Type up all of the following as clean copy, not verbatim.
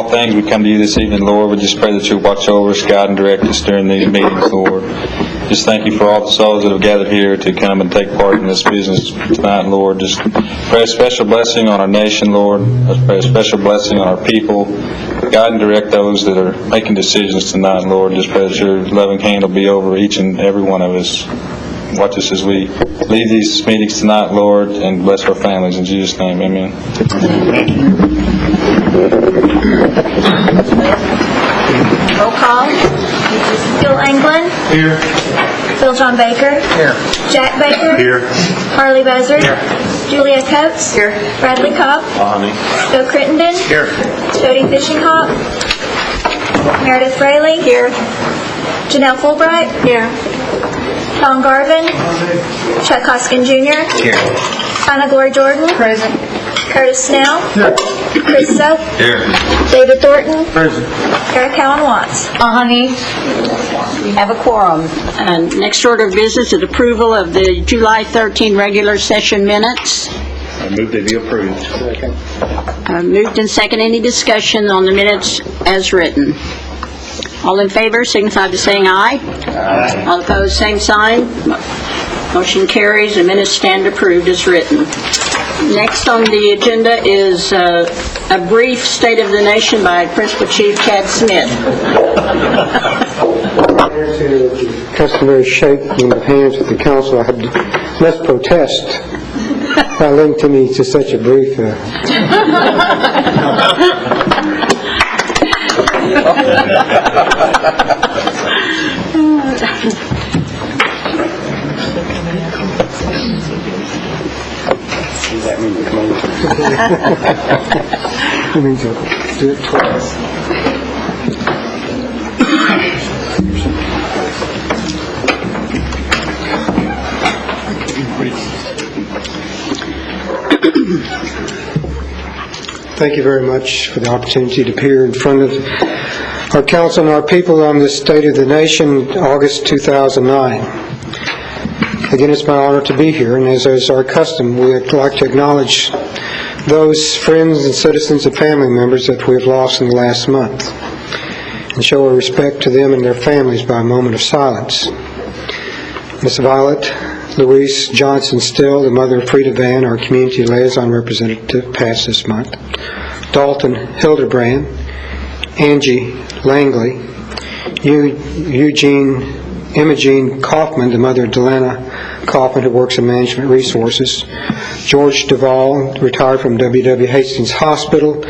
Things we come to you this evening, Lord. We just pray that you'll watch over us, guide and direct us during these meetings, Lord. Just thank you for all the souls that have gathered here to come and take part in this business tonight, Lord. Just pray a special blessing on our nation, Lord. Let's pray a special blessing on our people. Guide and direct those that are making decisions tonight, Lord. Just pray that your loving hand will be over each and every one of us. Watch us as we leave these meetings tonight, Lord, and bless our families. In Jesus' name, amen. Roll call. Bill Anglin. Here. Phil John Baker. Here. Jack Baker. Here. Harley Buzzard. Here. Julia Coates. Here. Bradley Cobb. Honey. Joe Crittenden. Here. Jody Fishinghawk. Meredith Fraley. Here. Janelle Fulbright. Here. Tom Garvin. Chuck Hoskin Jr. Here. Anna Glory Jordan. Present. Curtis Snell. Here. Chris Soap. Here. David Thornton. Present. Eric Cowan Watts. Honey, we have a quorum. Next order of business is approval of the July 13 regular session minutes. I move they be approved. Second. Moved and second. Any discussion on the minutes as written? All in favor signify by saying aye. Aye. All opposed, same sign. Motion carries. The minutes stand approved as written. Next on the agenda is a brief State of the Nation by Principal Chief Chad Smith. The customary shaking of hands with the council, I must protest by limiting me to such a brief Does that mean you're coming? That means you'll do it twice. Thank you very much for the opportunity to appear in front of our council and our people on this State of the Nation, August 2009. Again, it's my honor to be here, and as is our custom, we would like to acknowledge those friends and citizens and family members that we have lost in the last month, and show our respect to them and their families by a moment of silence. Ms. Violet Louise Johnson Still, the mother of Frida Van, our community liaison representative, passed this month. Dalton Hildebrand, Angie Langley, Imogene Kaufman, the mother of Delana Kaufman, who works in management resources. George Duvall, retired from W.W. Hastings Hospital,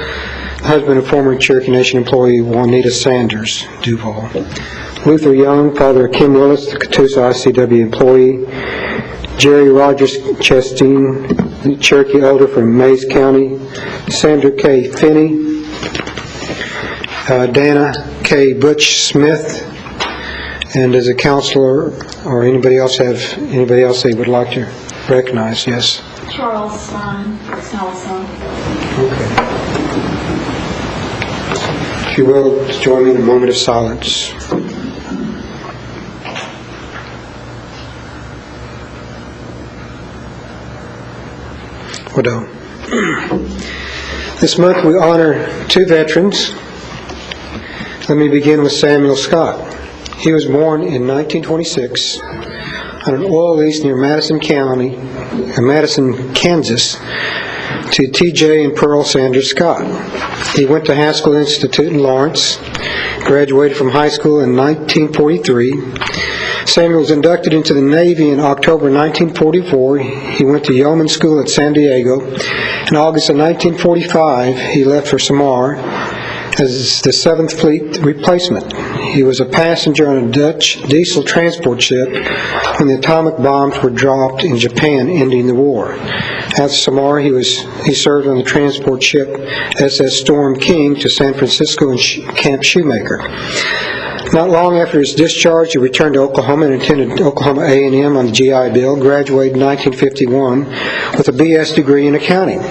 husband of former Cherokee Nation employee Juanita Sanders Duvall. Luther Young, father of Kim Willis, the Catoosa ICW employee. Jerry Rogers Chasteen, Cherokee elder from Mays County. Sandra K. Finney. Dana K. Butch Smith. And as a counselor, or anybody else they would like to recognize? Yes. Charles Stein, Salsa. Okay. If you will, join me in a moment of silence. Widow. This month we honor two veterans. Let me begin with Samuel Scott. He was born in 1926 on an oil lease near Madison, Kansas, to T.J. and Pearl Sanders Scott. He went to Haskell Institute in Lawrence, graduated from high school in 1943. Samuel was inducted into the Navy in October 1944. He went to Yeoman School at San Diego. In August of 1945, he left for Samar as the 7th Fleet replacement. He was a passenger on a Dutch diesel transport ship when the atomic bombs were dropped in Japan, ending the war. At Samar, he served on the transport ship SS Storm King to San Francisco and Camp Shoemaker. Not long after his discharge, he returned to Oklahoma and attended Oklahoma A&M on the GI Bill, graduated in 1951 with a BS degree in accounting.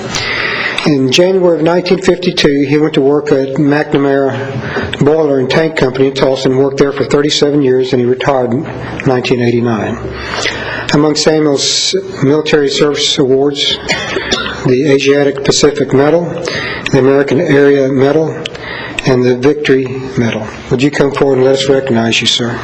In January of 1952, he went to work at McNamara Boiler and Tank Company in Tulsa and worked there for 37 years, and he retired in 1989. Among Samuel's military service awards, the Asiatic Pacific Medal, the American Area Medal, and the Victory Medal. Would you come forward and let us recognize you, sir?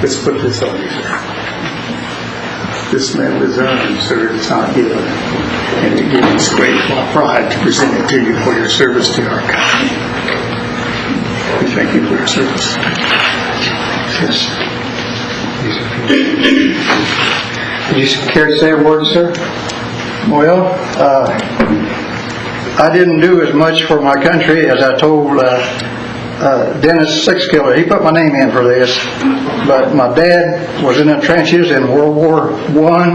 Let's put this on you, sir. This medal is earned, sir. It's not given. And it gives us great pride to present it to you for your service to our country. We thank you for your service. Yes. Would you care to say a word, sir? Well, I didn't do as much for my country as I told Dennis Sixkiller. He put my name in for this. But my dad was in the trenches in World War I.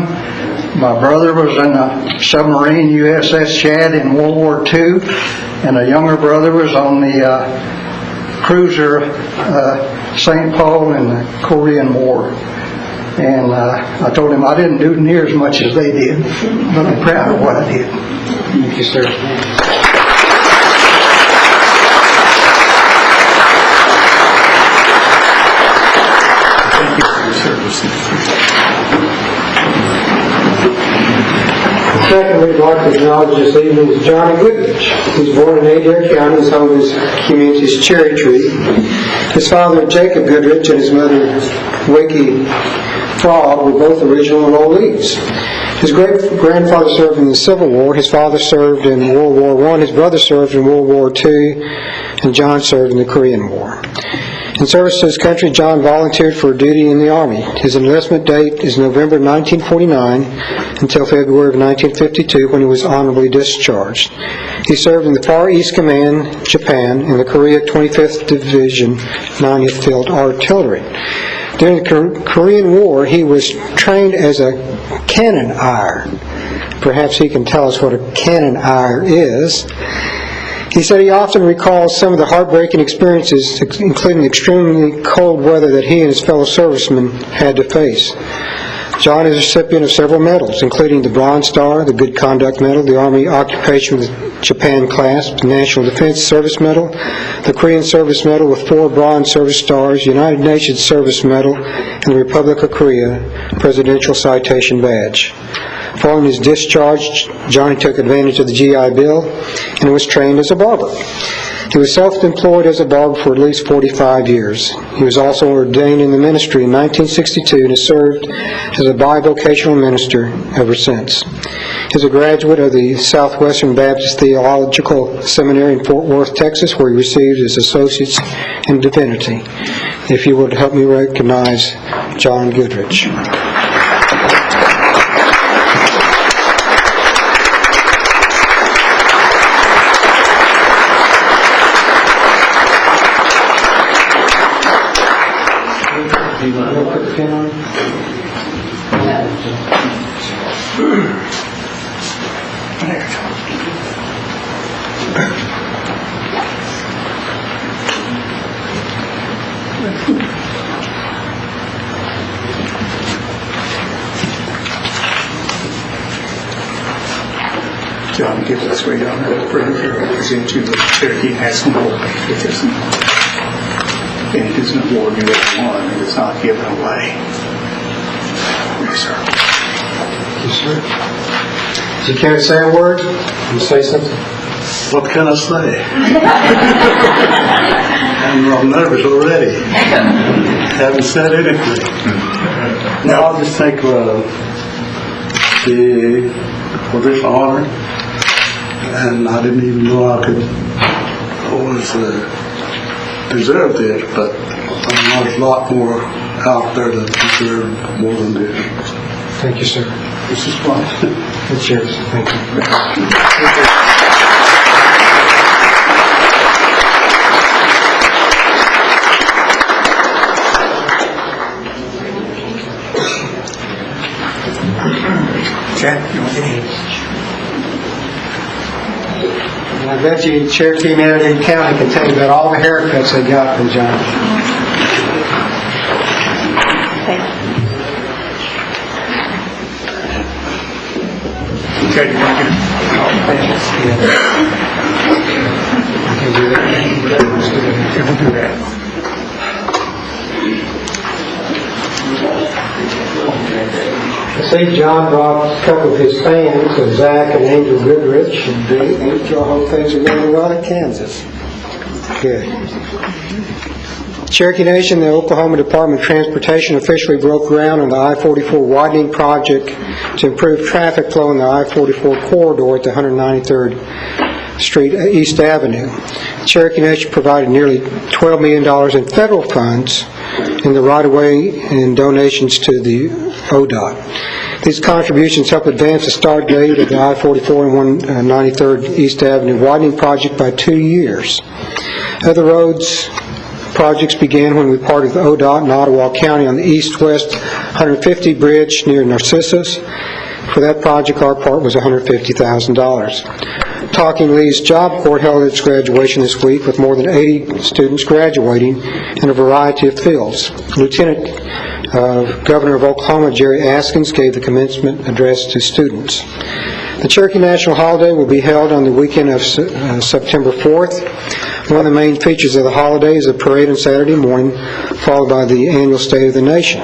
My brother was in a submarine USS Chad in World War II. And a younger brother was on the cruiser St. Paul in the Korean War. And I told him I didn't do near as much as they did, but I'm proud of what I did. Thank you, sir. Secondly, I'd like to acknowledge this evening is Johnny Goodrich. He was born in Adair County. His home is community's Cherry Tree. His father, Jacob Goodrich, and his mother, Wakey Frog, were both original enrollees. His great-grandfather served in the Civil War. His father served in World War I. His brother served in World War II. And John served in the Korean War. In service to his country, John volunteered for duty in the Army. His enlistment date is November 1949 until February of 1952, when he was honorably discharged. He served in the Far East Command, Japan, in the Korea 25th Division, 90th Field Artillery. During the Korean War, he was trained as a cannoneer. Perhaps he can tell us what a cannoneer is. He said he often recalls some of the heartbreaking experiences, including the extremely cold weather that he and his fellow servicemen had to face. John is a recipient of several medals, including the Bronze Star, the Good Conduct Medal, the Army Occupation with Japan Clasp, the National Defense Service Medal, the Korean Service Medal with 4 Bronze Service Stars, United Nations Service Medal, and the Republic of Korea Presidential Citation Badge. Following his discharge, Johnny took advantage of the GI Bill and was trained as a barber. He was self-employed as a barber for at least 45 years. He was also ordained in the ministry in 1962 and has served as a bivocational minister ever since. He is a graduate of the Southwestern Baptist Theological Seminary in Fort Worth, Texas, where he received his associates in divinity. If you would help me recognize John Goodrich. Do you want to put the pin on? John, give us great honor and praise to represent you with Cherokee National Award. And it is an award you ever won, and it's not given away. Yes, sir. Yes, sir. Do you care to say a word? You say something? What can I say? I'm nervous already. Haven't said anything. No, I'll just thank for this honor. And I didn't even know I was deserve this, but there's a lot more out there that deserve more than this. Thank you, sir. This is fun. It's yours. Thank you. Chad, you want to get in? And I bet you Cherokee and Adair County can tell you about all the haircuts they got from John. Okay, you want to get in? I can do that. Yeah, we'll do that. I see John brought a couple of his fans, Zach and Angel Goodrich, and I hope things are going well in Kansas. Good. Cherokee Nation, the Oklahoma Department of Transportation officially broke ground on the I-44 widening project to improve traffic flow in the I-44 corridor at the 193rd Street East Avenue. Cherokee Nation provided nearly $12 million in federal funds in the right-of-way and donations to the ODOT. These contributions help advance the start date of the I-44 and 193rd East Avenue widening project by 2 years. Other roads projects began when we partnered with ODOT in Ottawa County on the east-west 150 bridge near Narcissus. For that project, our part was $150,000. Talking Lee's Job Corps held its graduation this week with more than 80 students graduating in a variety of fields. Lieutenant Governor of Oklahoma, Jerry Askins, gave the commencement address to students. The Cherokee National Holiday will be held on the weekend of September 4th. One of the main features of the holiday is a parade on Saturday morning, followed by the annual State of the Nation.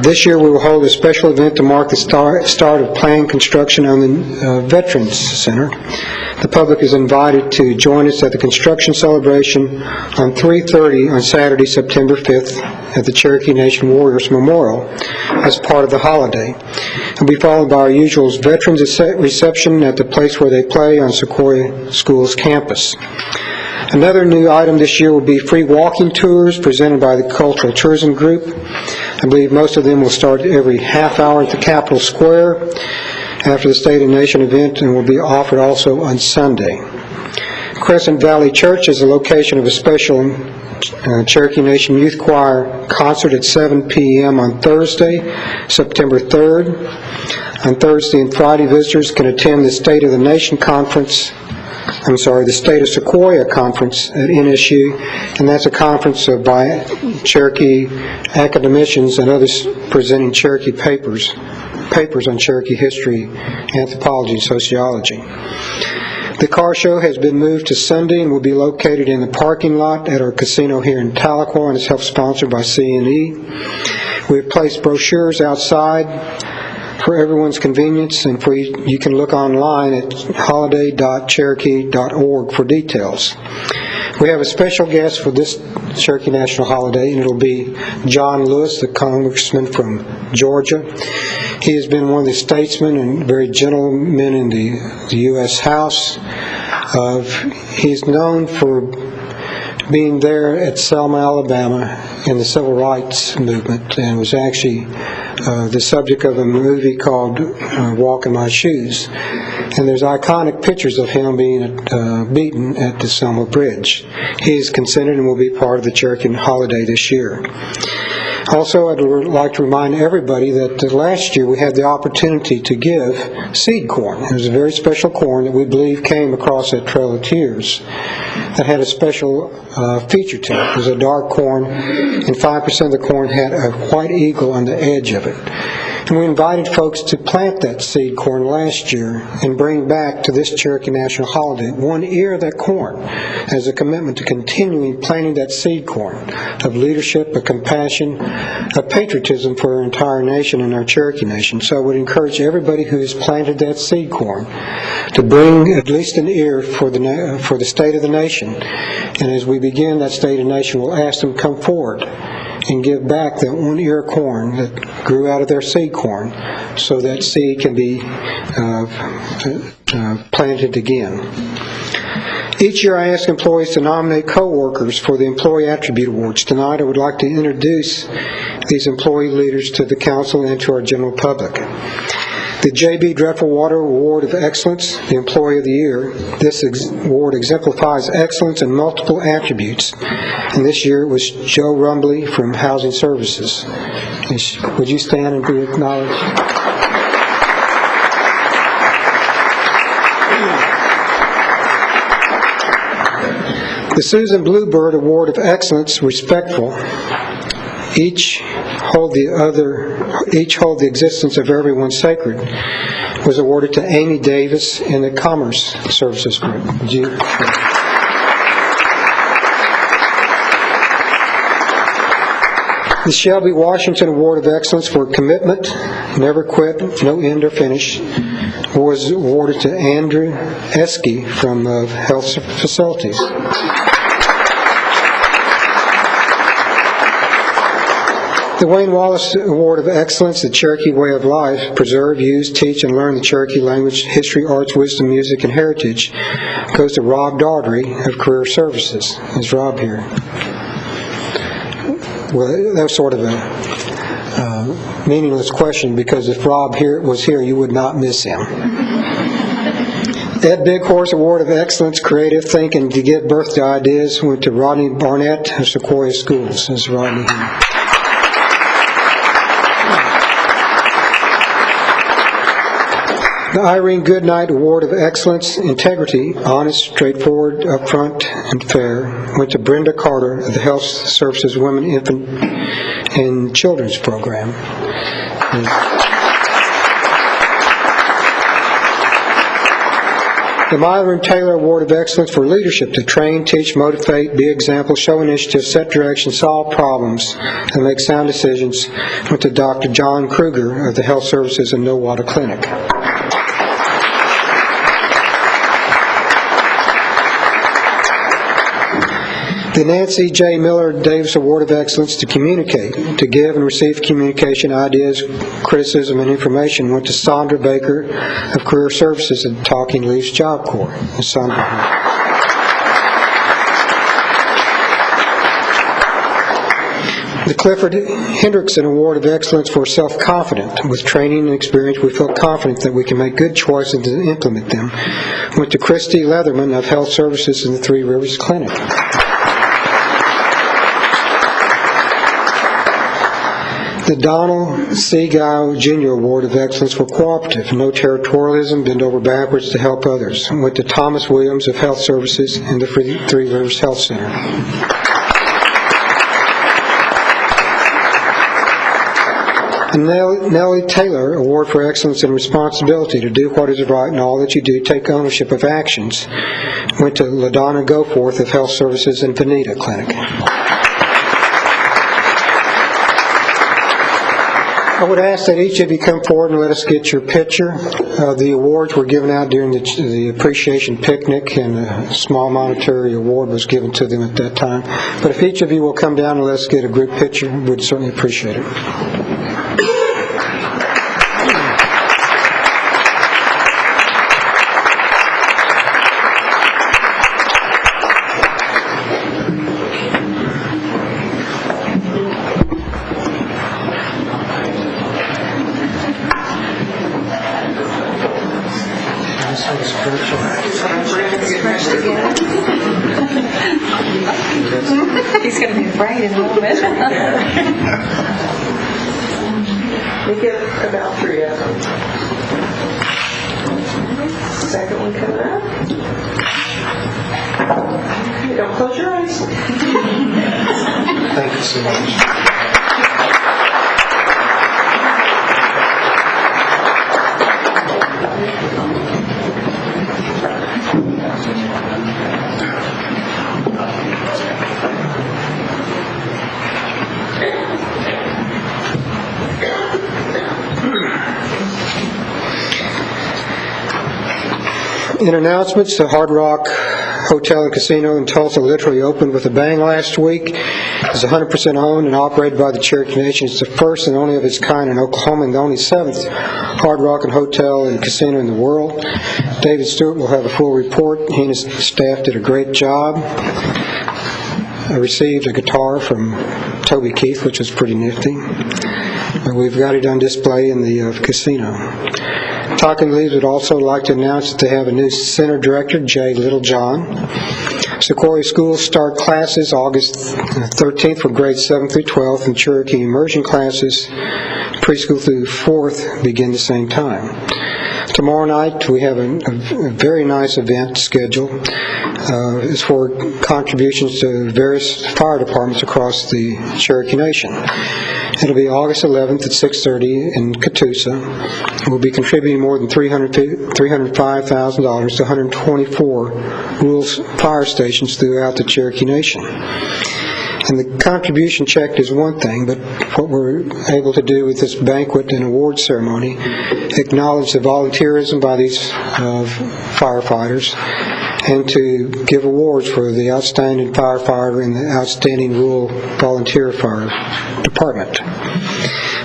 This year, we will hold a special event to mark the start of planned construction on the Veterans Center. The public is invited to join us at the construction celebration on 3:30 on Saturday, September 5th at the Cherokee Nation Warriors Memorial as part of the holiday. It will be followed by our usual Veterans reception at the place where they play on Sequoia School's campus. Another new item this year will be free walking tours presented by the Cultural Tourism Group. I believe most of them will start every half hour at the Capitol Square after the State of the Nation event and will be offered also on Sunday. Crescent Valley Church is the location of a special Cherokee Nation Youth Choir concert at 7 p.m. on Thursday, September 3rd. On Thursday and Friday, visitors can attend the State of the Nation Conference, the State of Sequoia Conference at NSU, and that's a conference by Cherokee academicians and others presenting Cherokee papers on Cherokee history, anthropology, and sociology. The car show has been moved to Sunday and will be located in the parking lot at our casino here in Tahlequah and is help-sponsored by C&E. We have placed brochures outside for everyone's convenience, and you can look online at holiday.cherokee.org for details. We have a special guest for this Cherokee National Holiday, and it'll be John Lewis, the congressman from Georgia. He has been one of the statesmen and very gentlemen in the U.S. House. He's known for being there at Selma, Alabama in the Civil Rights Movement, and was actually the subject of a movie called Walk in My Shoes. And there's iconic pictures of him being beaten at the Selma Bridge. He is consented and will be part of the Cherokee holiday this year. Also, I'd like to remind everybody that last year we had the opportunity to give seed corn. It was a very special corn that we believe came across that Trail of Tears that had a special feature to it. It was a dark corn, and 5% of the corn had a white eagle on the edge of it. And we invited folks to plant that seed corn last year and bring back to this Cherokee National Holiday 1 ear of that corn as a commitment to continuing planting that seed corn of leadership, of compassion, of patriotism for our entire nation and our Cherokee Nation. So I would encourage everybody who has planted that seed corn to bring at least an ear for the State of the Nation. And as we begin that State of the Nation, we'll ask them to come forward and give back that 1 ear of corn that grew out of their seed corn so that seed can be planted again. Each year I ask employees to nominate co-workers for the Employee Attribute Awards. Tonight I would like to introduce these employee leaders to the Council and to our general public. The J.B. Dreffelwater Award of Excellence, the Employee of the Year. This award exemplifies excellence in multiple attributes. And this year it was Joe Rumbley from Housing Services. Would you stand and be acknowledged? The Susan Bluebird Award of Excellence, Respectful. Each hold the existence of everyone sacred, was awarded to Amy Davis in the Commerce Services Group. The Shelby Washington Award of Excellence for Commitment, Never Quit, No End or Finish, was awarded to Andrew Esky from Health Facilities. The Wayne Wallace Award of Excellence, the Cherokee Way of Life, preserve, use, teach, and learn the Cherokee language, history, arts, wisdom, music, and heritage, goes to Rob Daughtry of Career Services. Is Rob here? Well, that was sort of a meaningless question, because if Rob was here, you would not miss him. Ed Big Horse Award of Excellence, Creative Thinking to Get Birthday Ideas, went to Rodney Barnett of Sequoia Schools. Is Rodney here? The Irene Goodnight Award of Excellence, Integrity, Honest, Straightforward, Upfront, and Fair, went to Brenda Carter of the Health Services Women, Infant, and Children's Program. The Myler and Taylor Award of Excellence for Leadership to train, teach, motivate, be example, show initiative, set direction, solve problems, and make sound decisions went to Dr. John Kruger of the Health Services in Nowata Clinic. The Nancy J. Miller Davis Award of Excellence to communicate, to give and receive communication, ideas, criticism, and information went to Sandra Baker of Career Services at Talking Leaves Job Corps. Ms. Sandra. The Clifford Hendrickson Award of Excellence for Self-Confident. With training and experience, we feel confident that we can make good choices and implement them. Went to Christy Leatherman of Health Services in the Three Rivers Clinic. The Donald C. Guy Jr. Award of Excellence for Cooperative, no territorialism, bend over backwards to help others, went to Thomas Williams of Health Services and the Three Rivers Health Center. And Nellie Taylor Award for Excellence in Responsibility, to do what is right in all that you do, take ownership of actions, went to LaDonna Goforth of Health Services and Veneta Clinic. I would ask that each of you come forward and let us get your picture. The awards were given out during the appreciation picnic, and a small monetary award was given to them at that time. But if each of you will come down and let us get a group picture, we'd certainly appreciate it. He's going to be afraid in a little bit. We get about 3 of them. Second one coming up. Okay, don't close your eyes. Thank you so much. In announcements, the Hard Rock Hotel and Casino in Tulsa literally opened with a bang last week. It's 100% owned and operated by the Cherokee Nation. It's the first and only of its kind in Oklahoma, and the only 7th Hard Rock and Hotel and Casino in the world. David Stewart will have a full report. He and his staff did a great job. I received a guitar from Toby Keith, which was pretty nifty. We've got it on display in the casino. Talking Leaves would also like to announce that they have a new center director, Jay Littlejohn. Sequoia schools start classes August 13th for grades 7th through 12th, and Cherokee immersion classes, preschool through 4th, begin the same time. Tomorrow night we have a very nice event scheduled. It's for contributions to various fire departments across the Cherokee Nation. It'll be August 11th at 6:30 in Catoosa. We'll be contributing more than $305,000 to 124 rural fire stations throughout the Cherokee Nation. And the contribution check is one thing, but what we're able to do with this banquet and award ceremony, acknowledge the volunteerism by these firefighters, and to give awards for the outstanding firefighter and the outstanding rural volunteer fire department.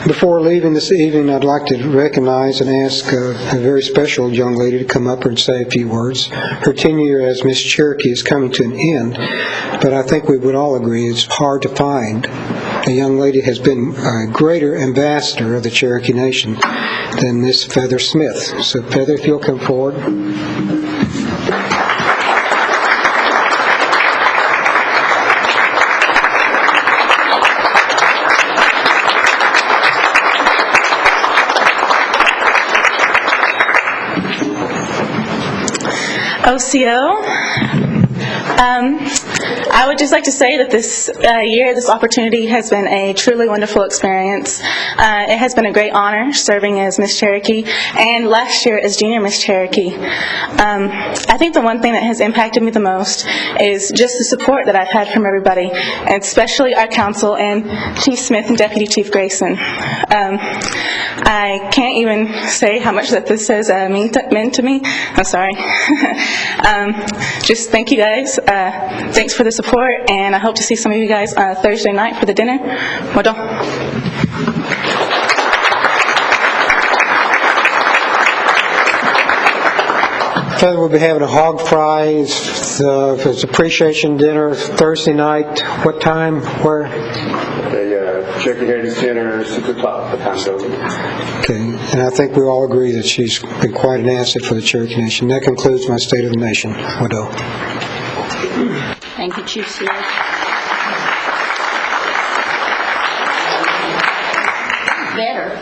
Before leaving this evening, I'd like to recognize and ask a very special young lady to come up and say a few words. Her tenure as Miss Cherokee is coming to an end, but I think we would all agree it's hard to find a young lady has been a greater ambassador of the Cherokee Nation than Miss Feather Smith. So Feather, if you'll come forward. OCO. I would just like to say that this year, this opportunity has been a truly wonderful experience. It has been a great honor serving as Miss Cherokee, and last year as Junior Miss Cherokee. I think the one thing that has impacted me the most is just the support that I've had from everybody, and especially our council and Chief Smith and Deputy Chief Grayson. I can't even say how much that this has meant to me. I'm sorry. Just thank you guys. Thanks for the support, and I hope to see some of you guys Thursday night for the dinner. Well Further, we'll be having a hog fry. It's appreciation dinner Thursday night. What time? Where? The Cherokee Heritage Center, 6 o'clock, the time building. Okay, and I think we all agree that she's been quite an asset for the Cherokee Nation. That concludes my State of the Nation. Widow. Thank you, Chief Smith. Better.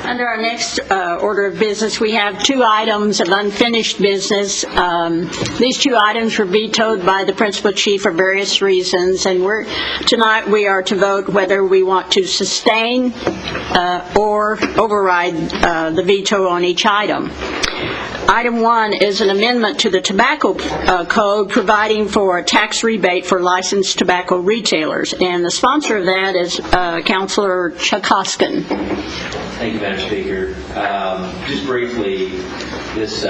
Under our next order of business, we have 2 items of unfinished business. These 2 items were vetoed by the Principal Chief for various reasons, and tonight we are to vote whether we want to sustain or override the veto on each item. Item 1 is an amendment to the tobacco code providing for a tax rebate for licensed tobacco retailers, and the sponsor of that is Councilor Chuck Hoskin. Thank you, Madam Speaker. Just briefly, this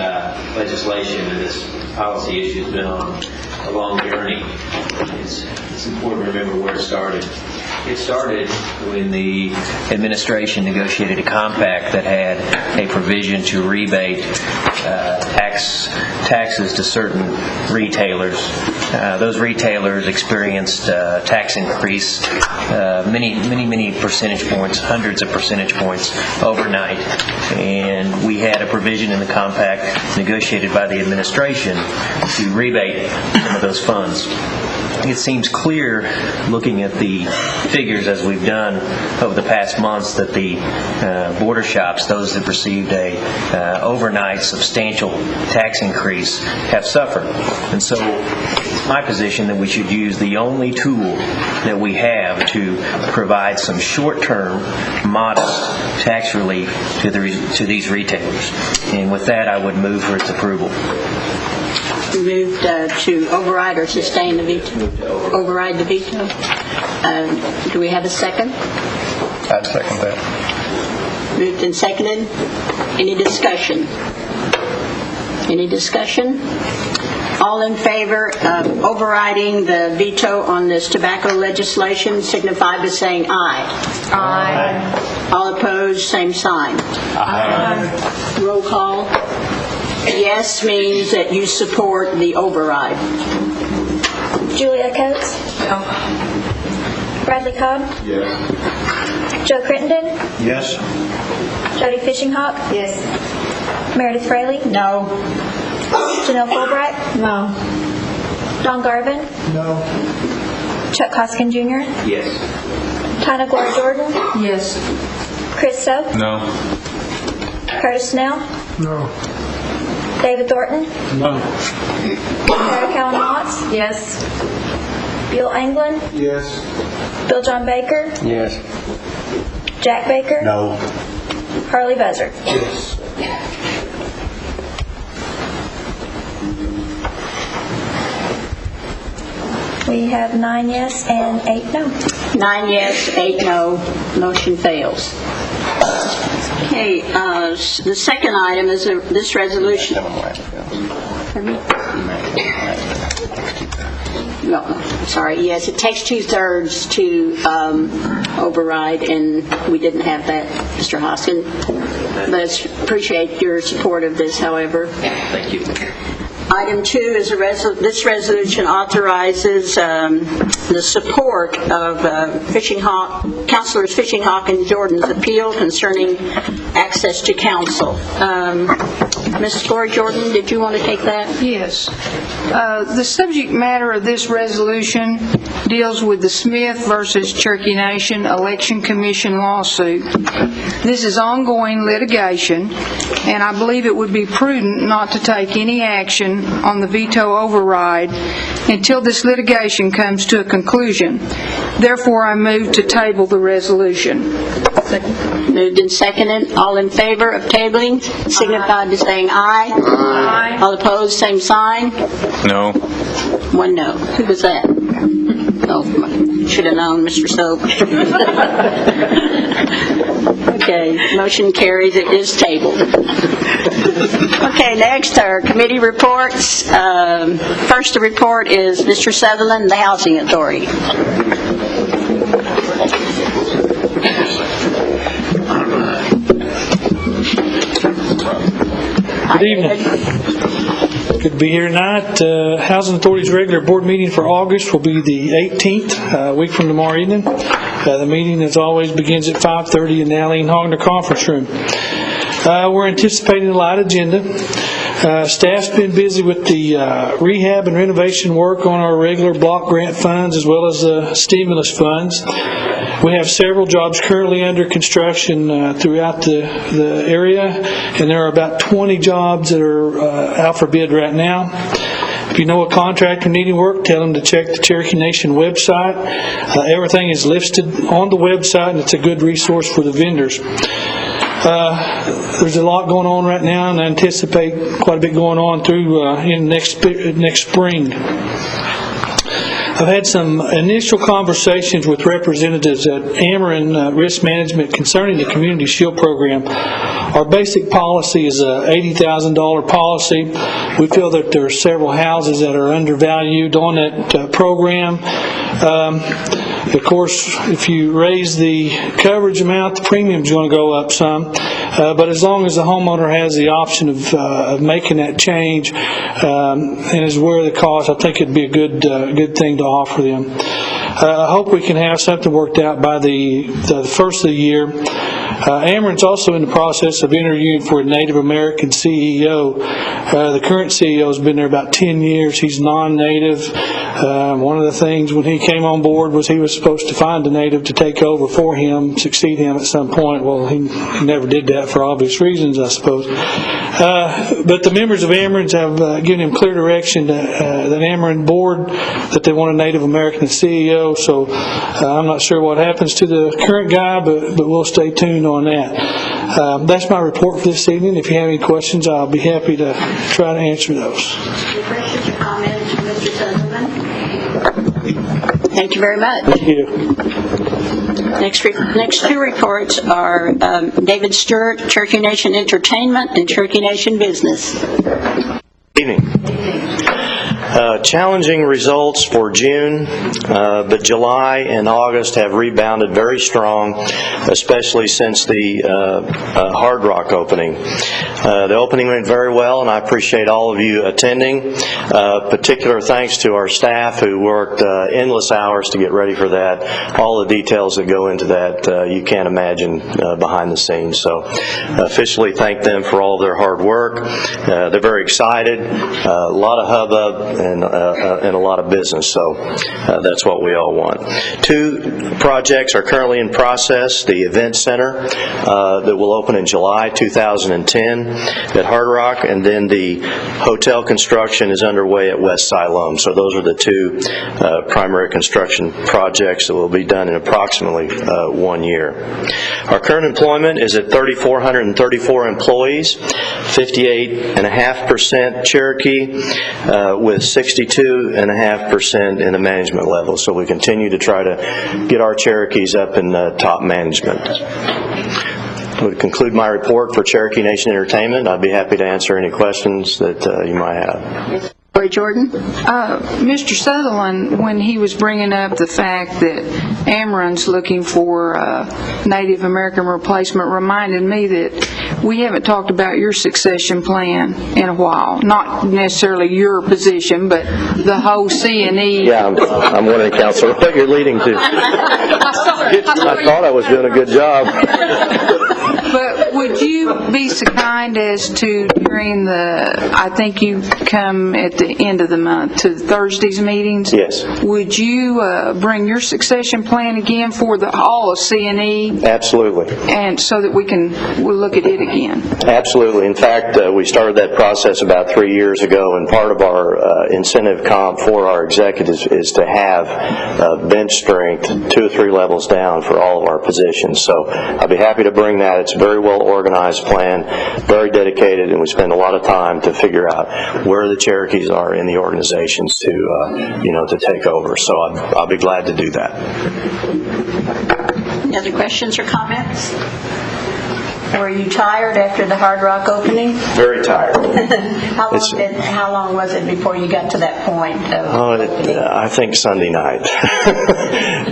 legislation and this policy issue has been on a long journey. It's important to remember where it started. It started when the administration negotiated a compact that had a provision to rebate taxes to certain retailers. Those retailers experienced tax increase, many percentage points, hundreds of percentage points overnight. And we had a provision in the compact negotiated by the administration to rebate some of those funds. It seems clear, looking at the figures as we've done over the past months, that the border shops, those that received a overnight substantial tax increase, have suffered. And so it's my position that we should use the only tool that we have to provide some short-term, modest tax relief to these retailers. And with that, I would move for its approval. Moved to override or sustain the veto? Override the veto. Do we have a second? I'd second that. Moved and seconded. Any discussion? Any discussion? All in favor of overriding the veto on this tobacco legislation signify by saying aye. Aye. All opposed, same sign. Aye. Roll call. Yes means that you support the override. Julia Coates? No. Bradley Cobb? Yes. Joe Crittenden? Yes. Jody Fishinghawk? Yes. Meredith Fraley? No. Janelle Fulbright? No. Don Garvin? No. Chuck Hoskin Jr.? Yes. Tyna Gloria Jordan? Yes. Chris Soap? No. Curtis Snell? No. David Thornton? No. Sarah Callan Watts? Yes. Bill Anglin? Yes. Bill John Baker? Yes. Jack Baker? No. Harley Buzzard? Yes. We have 9 yes and 8 no. 9 yes, 8 no. Motion fails. Okay, the second item is this resolution. Pardon me? No, sorry. Yes, it takes 2/3 to override, and we didn't have that, Mr. Hoskin. But I appreciate your support of this, however. Thank you. Item 2 is this resolution authorizes the support of Councilors Fishinghawk and Jordan's appeal concerning access to counsel. Ms. Lori Jordan, did you want to take that? Yes. The subject matter of this resolution deals with the Smith versus Cherokee Nation Election Commission lawsuit. This is ongoing litigation, and I believe it would be prudent not to take any action on the veto override until this litigation comes to a conclusion. Therefore, I move to table the resolution. Moved and seconded. All in favor of tabling, signify by saying aye. Aye. All opposed, same sign. No. One no. Who was that? Oh, should have known, Mr. Soap. Okay, motion carries. It is tabled. Okay, next are committee reports. First to report is Mr. Sutherland, the Housing Authority. Good evening. Good to be here tonight. Housing Authority's regular board meeting for August will be the 18th, a week from tomorrow evening. The meeting, as always, begins at 5:30 in the Alene Hogner Conference Room. We're anticipating a light agenda. Staff's been busy with the rehab and renovation work on our regular block grant funds as well as the stimulus funds. We have several jobs currently under construction throughout the area, and there are about 20 jobs that are out for bid right now. If you know a contractor needing work, tell them to check the Cherokee Nation website. Everything is listed on the website, and it's a good resource for the vendors. There's a lot going on right now, and I anticipate quite a bit going on through in next spring. I've had some initial conversations with representatives at Ameren Risk Management concerning the Community Shield Program. Our basic policy is a $80,000 policy. We feel that there are several houses that are undervalued on that program. Of course, if you raise the coverage amount, the premium's going to go up some. But as long as the homeowner has the option of making that change and is aware of the cost, I think it'd be a good thing to offer them. I hope we can have something worked out by the first of the year. Ameren's also in the process of interviewing for a Native American CEO. The current CEO has been there about 10 years. He's non-native. One of the things when he came on board was he was supposed to find a native to take over for him, succeed him at some point. Well, he never did that for obvious reasons, I suppose. But the members of Ameren's have given him clear direction, the Ameren board, that they want a Native American CEO. So I'm not sure what happens to the current guy, but we'll stay tuned on that. That's my report for this evening. If you have any questions, I'll be happy to try to answer those. Any questions or comments from Mr. Sutherland? Thank you very much. Thank you. Next two reports are David Stewart, Cherokee Nation Entertainment, and Cherokee Nation Business. Evening. Challenging results for June, but July and August have rebounded very strong, especially since the Hard Rock opening. The opening went very well, and I appreciate all of you attending. Particular thanks to our staff who worked endless hours to get ready for that. All the details that go into that, you can't imagine behind the scenes. So officially thank them for all of their hard work. They're very excited, a lot of hubbub, and a lot of business, so that's what we all want. Two projects are currently in process. The event center that will open in July 2010 at Hard Rock, and then the hotel construction is underway at West Siloam. So those are the two primary construction projects that will be done in approximately 1 year. Our current employment is at 3,434 employees, 58.5% Cherokee, with 62.5% in the management level. So we continue to try to get our Cherokees up in top management. That would conclude my report for Cherokee Nation Entertainment. I'd be happy to answer any questions that you might have. Lori Jordan? Mr. Sutherland, when he was bringing up the fact that Ameren's looking for a Native American replacement, reminded me that we haven't talked about your succession plan in a while. Not necessarily your position, but the whole C&E. Yeah, I'm wondering, Counselor, what you're leading to. I thought I was doing a good job. But would you be so kind as to, during I think you come at the end of the month to Thursday's meetings? Yes. Would you bring your succession plan again for all of C&E? Absolutely. And so that we'll look at it again? Absolutely. In fact, we started that process about 3 years ago, and part of our incentive comp for our executives is to have bench strength 2 or 3 levels down for all of our positions. So I'll be happy to bring that. It's a very well organized plan, very dedicated, and we spend a lot of time to figure out where the Cherokees are in the organizations to take over. So I'll be glad to do that. Any other questions or comments? Were you tired after the Hard Rock opening? Very tired. How long was it before you got to that point of opening? I think Sunday night.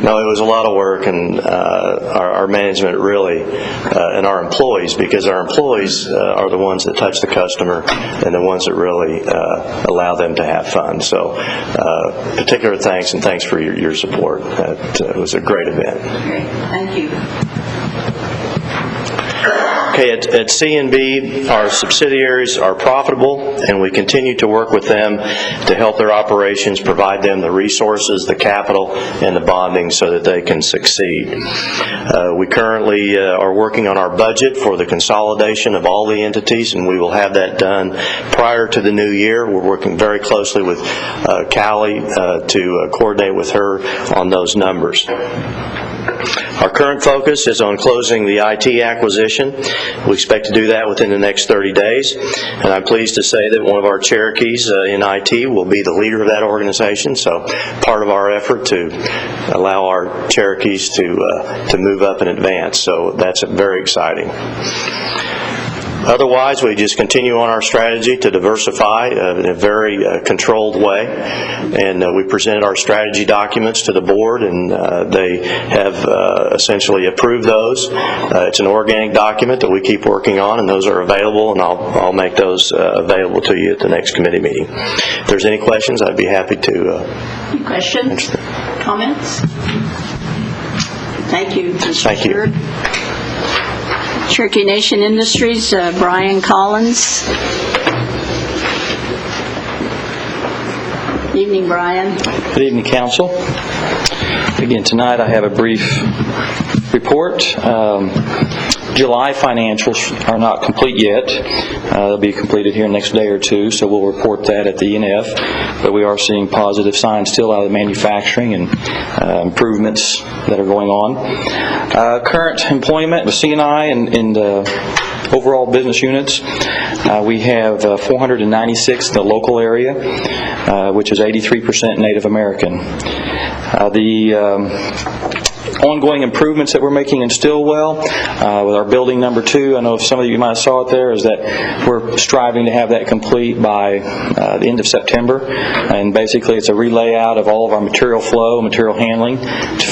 No, it was a lot of work, and our management really, and our employees, because our employees are the ones that touch the customer and the ones that really allow them to have fun. So particular thanks, and thanks for your support. It was a great event. Great. Thank you. Okay, at C&B, our subsidiaries are profitable, and we continue to work with them to help their operations, provide them the resources, the capital, and the bonding so that they can succeed. We currently are working on our budget for the consolidation of all the entities, and we will have that done prior to the new year. We're working very closely with Callie to coordinate with her on those numbers. Our current focus is on closing the IT acquisition. We expect to do that within the next 30 days, and I'm pleased to say that one of our Cherokees in IT will be the leader of that organization, so part of our effort to allow our Cherokees to move up and advance, so that's very exciting. Otherwise, we just continue on our strategy to diversify in a very controlled way, and we presented our strategy documents to the board, and they have essentially approved those. It's an organic document that we keep working on, and those are available, and I'll make those available to you at the next committee meeting. If there's any questions, I'd be happy to Any questions? Comments? Thank you, Mr. Thank you. Stewart. Cherokee Nation Industries, Brian Collins. Evening, Brian. Good evening, Council. Again, tonight I have a brief report. July financials are not complete yet. They'll be completed here next day or two, so we'll report that at the NF. But we are seeing positive signs still out of the manufacturing and improvements that are going on. Current employment with C&I and overall business units, we have 496 in the local area, which is 83% Native American. The ongoing improvements that we're making in Stillwell with our building number 2, I know some of you might have saw it there, is that we're striving to have that complete by the end of September, and basically it's a relayout of all of our material flow, material handling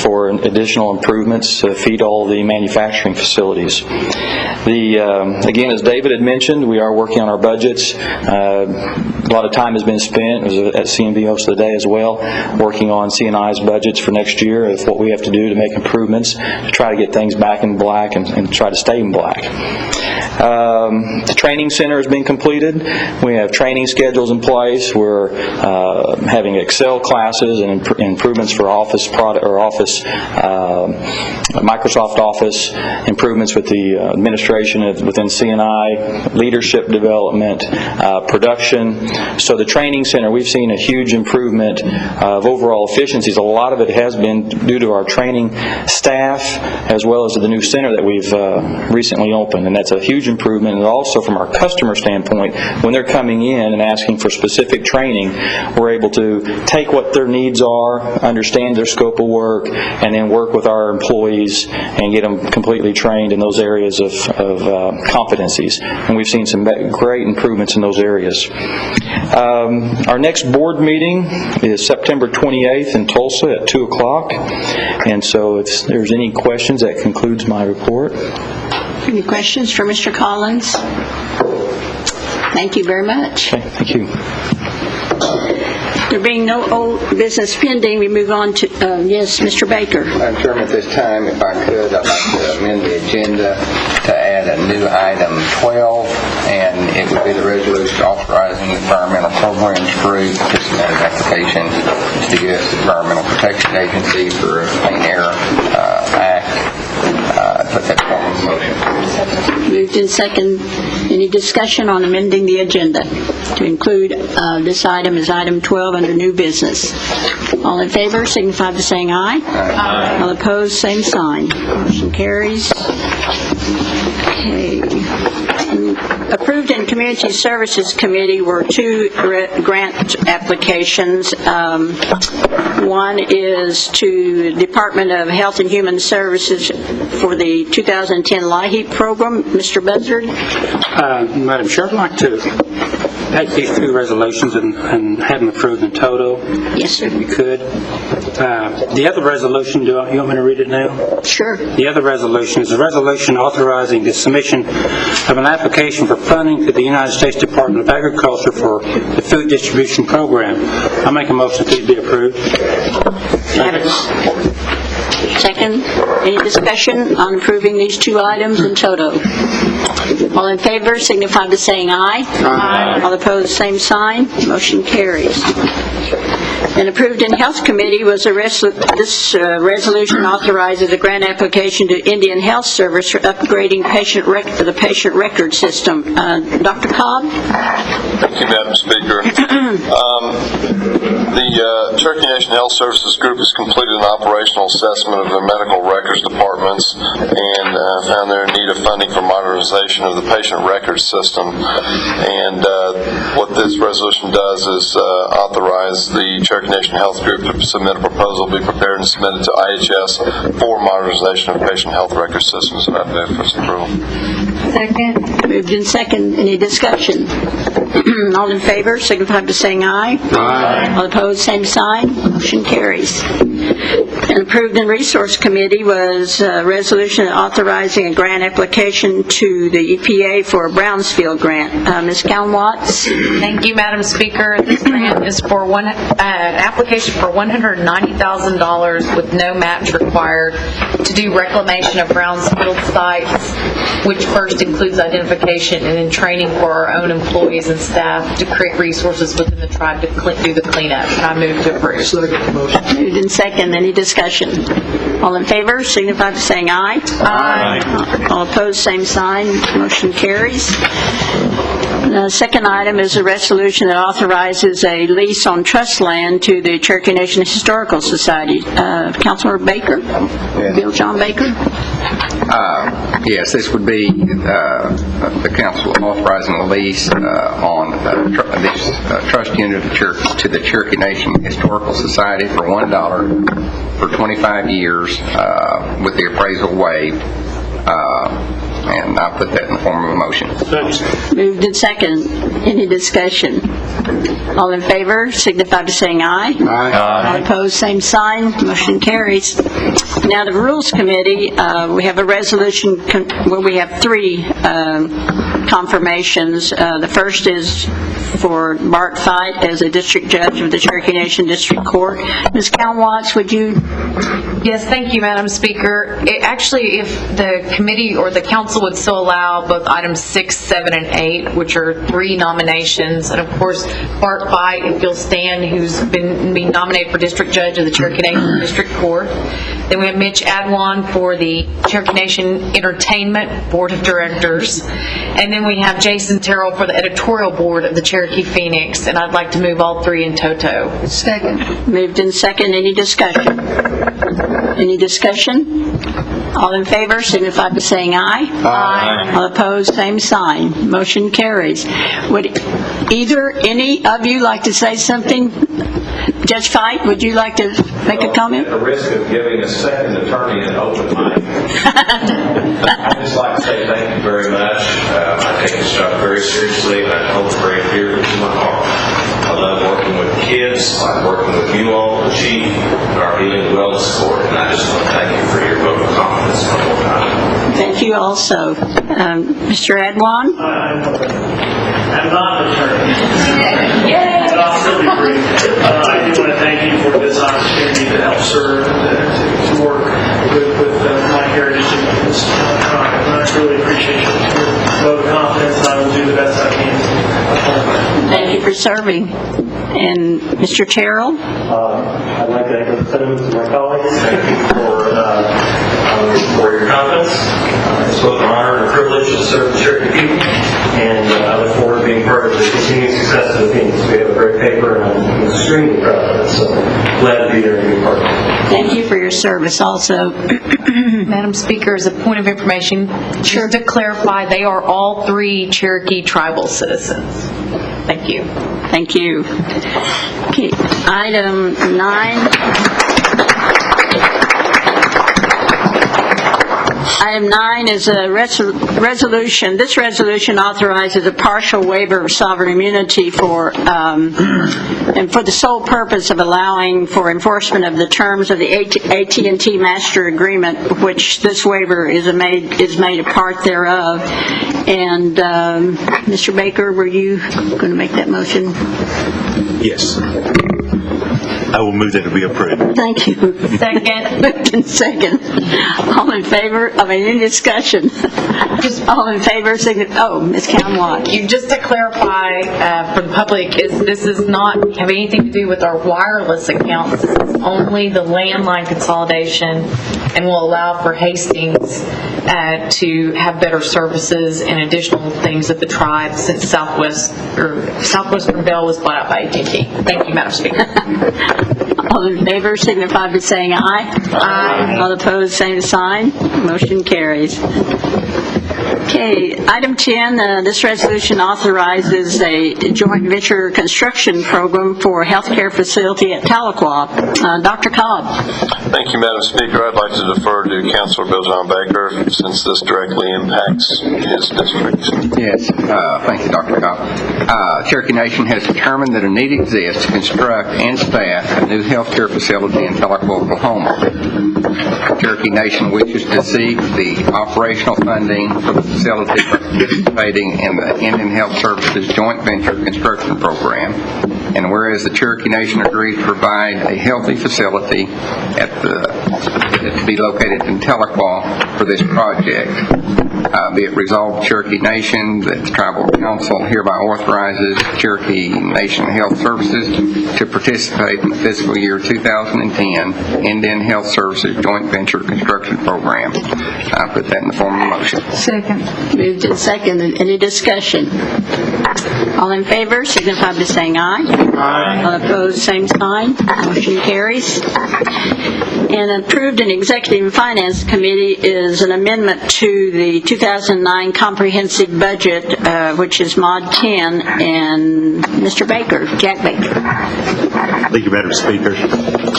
for additional improvements to feed all the manufacturing facilities. Again, as David had mentioned, we are working on our budgets. A lot of time has been spent, it was at C&B most of the day as well, working on C&I's budgets for next year of what we have to do to make improvements to try to get things back in black and try to stay in black. The training center has been completed. We have training schedules in place. We're having Excel classes and improvements for Office product or Office, Microsoft Office, improvements with the administration within C&I, leadership development, production. So the training center, we've seen a huge improvement of overall efficiencies. A lot of it has been due to our training staff as well as the new center that we've recently opened, and that's a huge improvement. And also from our customer standpoint, when they're coming in and asking for specific training, we're able to take what their needs are, understand their scope of work, and then work with our employees and get them completely trained in those areas of competencies. And we've seen some great improvements in those areas. Our next board meeting is September 28th in Tulsa at 2 o'clock. And so if there's any questions, that concludes my report. Any questions for Mr. Collins? Thank you very much. Okay, thank you. There being no old business pending, we move on to, yes, Mr. Baker. Madam Chairman, at this time, if I could, I'd like to amend the agenda to add a new item 12, and it would be the resolution authorizing the environmental programs group to submit an application to the U.S. Environmental Protection Agency for a Clean Air Act. Put that form in motion. Moved in second. Any discussion on amending the agenda to include this item as item 12 under new business? All in favor signify by saying aye. Aye. All opposed, same sign. Motion carries. Okay. Approved in Community Services Committee were two grant applications. One is to Department of Health and Human Services for the 2010 LIHEAP program. Mr. Buzzard? Madam Chair, I'd like to take these two resolutions and have them approved in total. Yes, sir. If you could. The other resolution, you want me to read it now? Sure. The other resolution is a resolution authorizing the submission of an application for funding to the United States Department of Agriculture for the Food Distribution Program. I make a motion that these be approved. Second. Any discussion on approving these two items in total? All in favor signify by saying aye. Aye. All opposed, same sign. Motion carries. And approved in Health Committee was this resolution authorizes a grant application to Indian Health Service for upgrading the patient record system. Dr. Cobb? Thank you, Madam Speaker. The Cherokee Nation Health Services Group has completed an operational assessment of their medical records departments and found they're in need of funding for modernization of the patient records system. And what this resolution does is authorize the Cherokee Nation Health Group to submit a proposal, be prepared and submitted to IHS for modernization of patient health record systems. And I move for its approval. Second. Moved in second. Any discussion? All in favor signify by saying aye. Aye. All opposed, same sign. Motion carries. And approved in Resource Committee was a resolution authorizing a grant application to the EPA for a Brownsfield grant. Ms. Callen-Watts? Thank you, Madam Speaker. This grant is for an application for $190,000 with no match required to do reclamation of Brownsfield sites, which first includes identification and then training for our own employees and staff to create resources within the tribe to do the cleanup. And I move to approve. Moved in second. Any discussion? All in favor signify by saying aye. Aye. All opposed, same sign. Motion carries. The second item is a resolution that authorizes a lease on trust land to the Cherokee Nation Historical Society. Councilor Baker? Yes. Bill John Baker? Yes, this would be the council authorizing a lease on this trust unit to the Cherokee Nation Historical Society for $1 for 25 years with the appraisal waived. And I'll put that in the form of a motion. Moved in second. Any discussion? All in favor signify by saying aye. Aye. All opposed, same sign. Motion carries. Now, the Rules Committee, we have a resolution where we have three confirmations. The first is for Bart Fite as a district judge of the Cherokee Nation District Court. Ms. Callen-Watts, would you? Yes, thank you, Madam Speaker. Actually, if the committee or the council would still allow both items 6, 7, and 8, which are three nominations, and of course, Bart Fite, if you'll stand, who's been nominated for district judge of the Cherokee Nation District Court. Then we have Mitch Adwan for the Cherokee Nation Entertainment Board of Directors. And then we have Jason Terrell for the editorial board of the Cherokee Phoenix. And I'd like to move all three in toto. Second. Moved in second. Any discussion? Any discussion? All in favor signify by saying aye. Aye. All opposed, same sign. Motion carries. Would any of you like to say something? Judge Fite, would you like to make a comment? At the risk of giving a second attorney an open mic, I'd just like to say thank you very much. I take this job very seriously, and I hold it very dear to my heart. I love working with kids. I like working with you all, the chief, and our healing wellness court, and I just want to thank you for your vote of confidence one more time. Thank you also. Mr. Adwan? I'm not an attorney. But I'll still be brief. for serving. And Mr. Terrell? I'd like to echo the sentiments of my colleagues. Thank you for your confidence. It's both an honor and a privilege to serve the Cherokee people, and I look forward to being part of the continued success of the Phoenix. We have a great paper, and I'm extremely proud of it, so glad to be there and be part of it. Thank you for your service also. Madam Speaker, as a point of information, just to clarify, they are all 3 Cherokee tribal citizens. Thank you. Thank you. Okay, item 9. Item 9 is a resolution. This resolution authorizes a partial waiver of sovereign immunity and for the sole purpose of allowing for enforcement of the terms of the AT&T Master Agreement, which this waiver is made a part thereof. And Mr. Baker, were you going to make that motion? Yes. I will move that it be approved. Thank you. Second. Moved in second. All in favor? Any discussion? All in favor? Ms. Count-Watt. Just to clarify for the public, this does not have anything to do with our wireless accounts. This is only the landline consolidation, and will allow for Hastings to have better services and additional things at the tribe since Southwestern Bell was bought out by AT&T. Thank you, Madam Speaker. All in favor signify by saying aye. Aye. All opposed, same sign. Motion carries. Okay, item 10, this resolution authorizes a joint venture construction program for a healthcare facility at Tahlequah. Dr. Cobb. Thank you, Madam Speaker. I'd like to defer to Councilor Bill John Baker since this directly impacts his district. Yes, thank you, Dr. Cobb. Cherokee Nation has determined that a need exists to construct and staff a new healthcare facility in Tahlequah, Oklahoma. Cherokee Nation wishes to seek the operational funding for the facility participating in the Indian Health Services Joint Venture Construction Program. And whereas the Cherokee Nation agreed to provide a healthy facility to be located in Tahlequah for this project, be it resolved, Cherokee Nation, that the Tribal Council hereby authorizes Cherokee Nation Health Services to participate in the fiscal year 2010 Indian Health Services Joint Venture Construction Program. I put that in the form of a motion. Second. Moved in second. Any discussion? All in favor signify by saying aye. Aye. All opposed, same sign. Motion carries. And approved in Executive and Finance Committee is an amendment to the 2009 Comprehensive Budget, which is Mod 10, and Mr. Baker, Jack Baker. Thank you, Madam Speaker.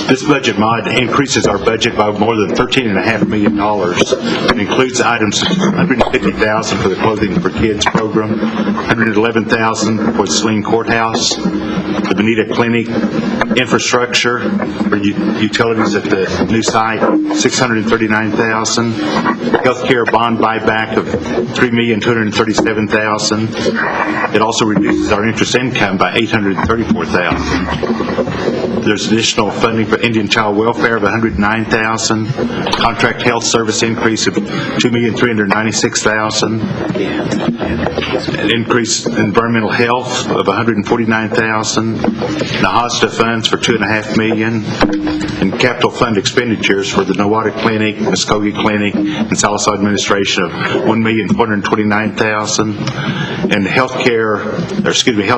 This budget mod increases our budget by more than $13.5 million. It includes items $150,000 for the Clothing for Kids program, $111,000 for the Saline Courthouse, the Bonita Clinic, infrastructure for utilities at the new site, $639,000, healthcare bond buyback of $3,237,000. It also reduces our interest income by $834,000. There's additional funding for Indian child welfare of $109,000, contract health service increase of $2,396,000, an increase in environmental health of $149,000, NAHASTA funds for $2.5 million, and capital fund expenditures for the Nowata Clinic, Muskogee Clinic, and Sallisaw Administration of $1,429,000, and health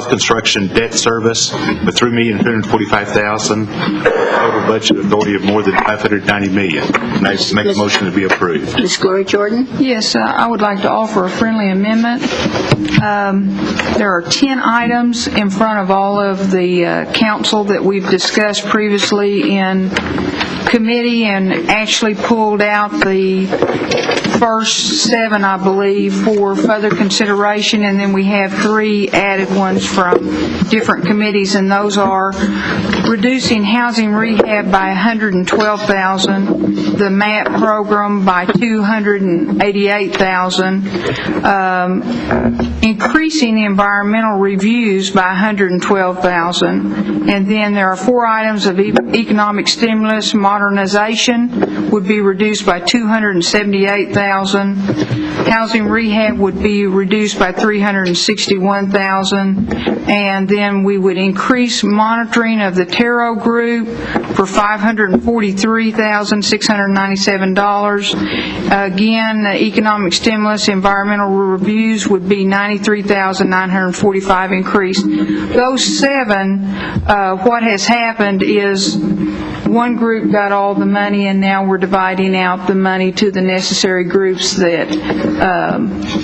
construction debt service with $3,245,000. Total budget authority of more than $590 million. And I make a motion to be approved. Ms. Gloria Jordan? Yes, I would like to offer a friendly amendment. There are 10 items in front of all of the council that we've discussed previously in committee and actually pulled out the first 7, I believe, for further consideration, and then we have 3 added ones from different committees, and those are reducing housing rehab by $112,000, the MAP program by $288,000, increasing environmental reviews by $112,000, and then there are 4 items of economic stimulus. Modernization would be reduced by $278,000. $1,000. Housing rehab would be reduced by $361,000. And then we would increase monitoring of the Tarot group for $543,697. Again, economic stimulus, environmental reviews would be $93,945 increase. Those 7, what has happened is one group got all the money, and now we're dividing out the money to the necessary groups that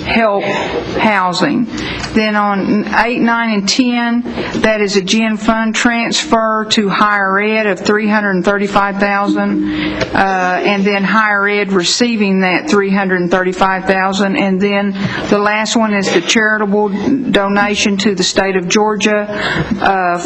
help housing. Then on 8, 9, and 10, that is a gen fund transfer to higher ed of $335,000, and then higher ed receiving that $335,000. And then the last one is the charitable donation to the state of Georgia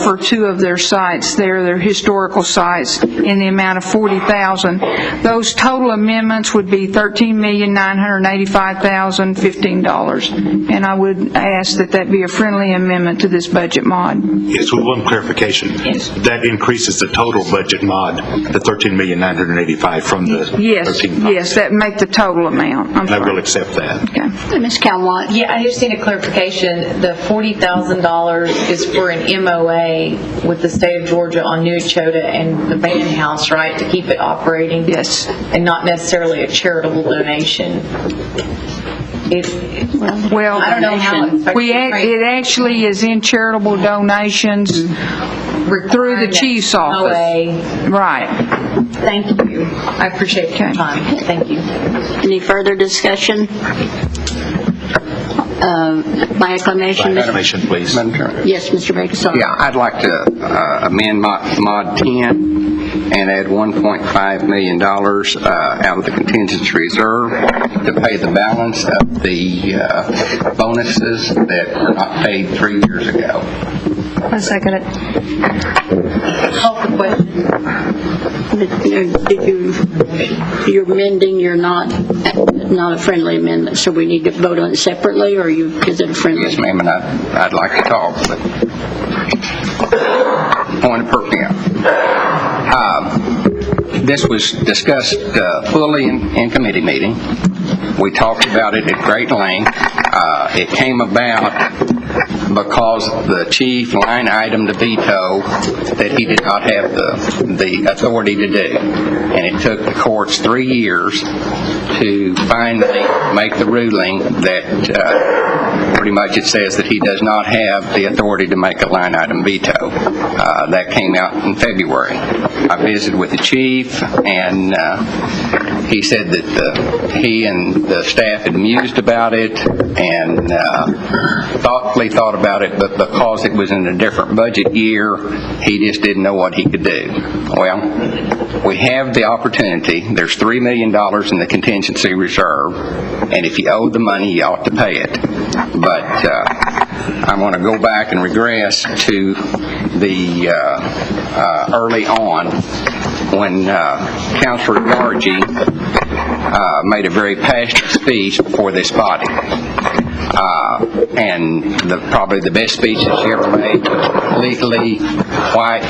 for 2 of their sites there, their historical sites, in the amount of $40,000. Those total amendments would be $13,985,015. And I would ask that that be a friendly amendment to this budget mod. Yes, with one clarification. Yes. That increases the total budget mod, the $13,985,000 from the $13,500. Yes, that make the total amount. I will accept that. Okay. Ms. Calmont? Yeah, I just need a clarification. The $40,000 is for an MOA with the state of Georgia on New Echota and the Van House, right, to keep it operating? Yes. And not necessarily a charitable donation. Well, I don't know how it actually is in charitable donations through the chief's office. Right. Thank you. I appreciate your time. Thank you. Any further discussion? By acclamation? By acclamation, please. Yes, Mr. Baker. Yeah, I'd like to amend mod 10 and add $1.5 million out of the contingency reserve to pay the balance of the bonuses that were not paid 3 years ago. I second it. Call the question. You're amending, you're not a friendly amendment, so we need to vote on it separately, or is it a friendly? Yes, ma'am, and I'd like to talk, but point of personnel. This was discussed fully in committee meeting. We talked about it at great length. It came about because the chief line item to veto that he did not have the authority to do. And it took the courts 3 years to finally make the ruling that pretty much it says that he does not have the authority to make a line item veto. That came out in February. I visited with the chief, and he said that he and the staff had mused about it and thoughtfully thought about it, but because it was in a different budget year, he just didn't know what he could do. Well, we have the opportunity. There's $3 million in the contingency reserve, and if you owe the money, you ought to pay it. But I want to go back and regress to the early on when Councilor Gargi made a very passionate speech before this body. And probably the best speech that she ever made, legally white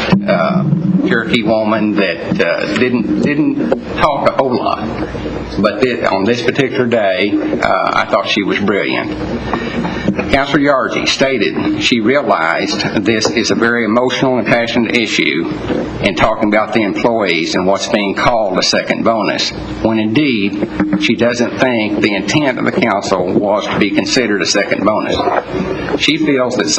Cherokee woman that didn't talk a whole lot. But on this particular day, I thought she was brilliant. Councilor Yargi stated she realized this is a very emotional and passionate issue in talking about the employees and what's being called a second bonus, when indeed she doesn't think the intent of the council was to be considered a second bonus. She feels that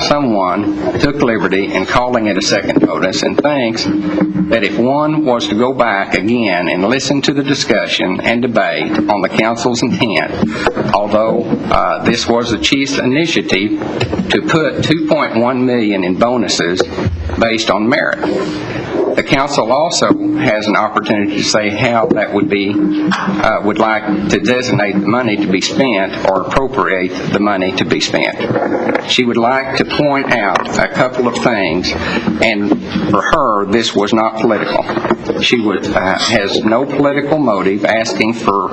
someone took liberty in calling it a second bonus and thinks that if one was to go back again and listen to the discussion and debate on the council's intent, although this was the chief's initiative to put $2.1 million in bonuses based on merit. The council also has an opportunity to say how that would like to designate the money to be spent or appropriate the money to be spent. She would like to point out a couple of things, and for her, this was not political. She has no political motive asking for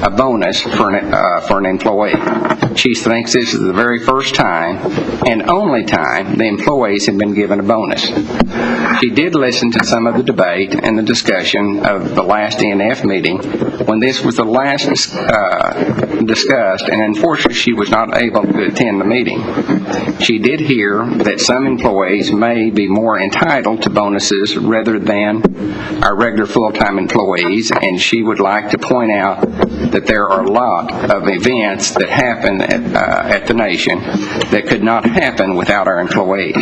a bonus for an employee. She thinks this is the very first time and only time the employees have been given a bonus. She did listen to some of the debate and the discussion of the last ENF meeting when this was the last discussed, and unfortunately she was not able to attend the meeting. She did hear that some employees may be more entitled to bonuses rather than our regular full-time employees, and she would like to point out that there are a lot of events that happen at the nation that could not happen without our employees.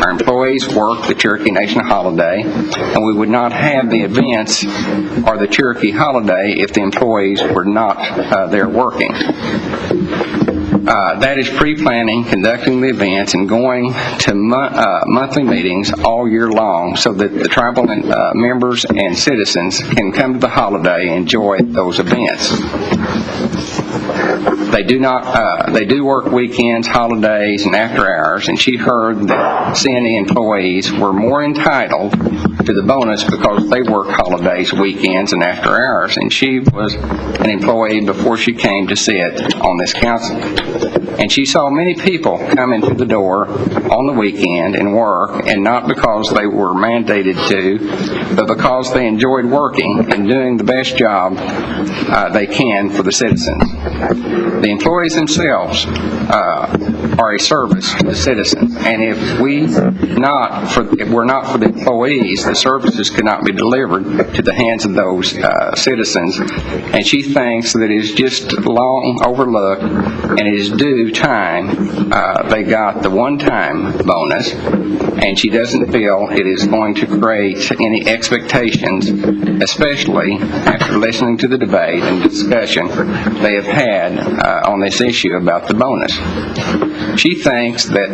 Our employees work the Cherokee Nation holiday, and we would not have the events or the Cherokee holiday if the employees were not there working. That is pre-planning, conducting the events, and going to monthly meetings all year long so that the tribal members and citizens can come to the holiday and enjoy those events. They do work weekends, holidays, and after hours, and she heard that CNE employees were more entitled to the bonus because they work holidays, weekends, and after hours, and she was an employee before she came to sit on this council. And she saw many people come into the door on the weekend and work, and not because they were mandated to, but because they enjoyed working and doing the best job they can for the citizens. The employees themselves are a service to the citizens, and if we're not for the employees, the services could not be delivered to the hands of those citizens. And she thinks that it is just long overlooked, and it is due time they got the one-time bonus, and she doesn't feel it is going to create any expectations, especially after listening to the debate and discussion they have had on this issue about the bonus. She thinks that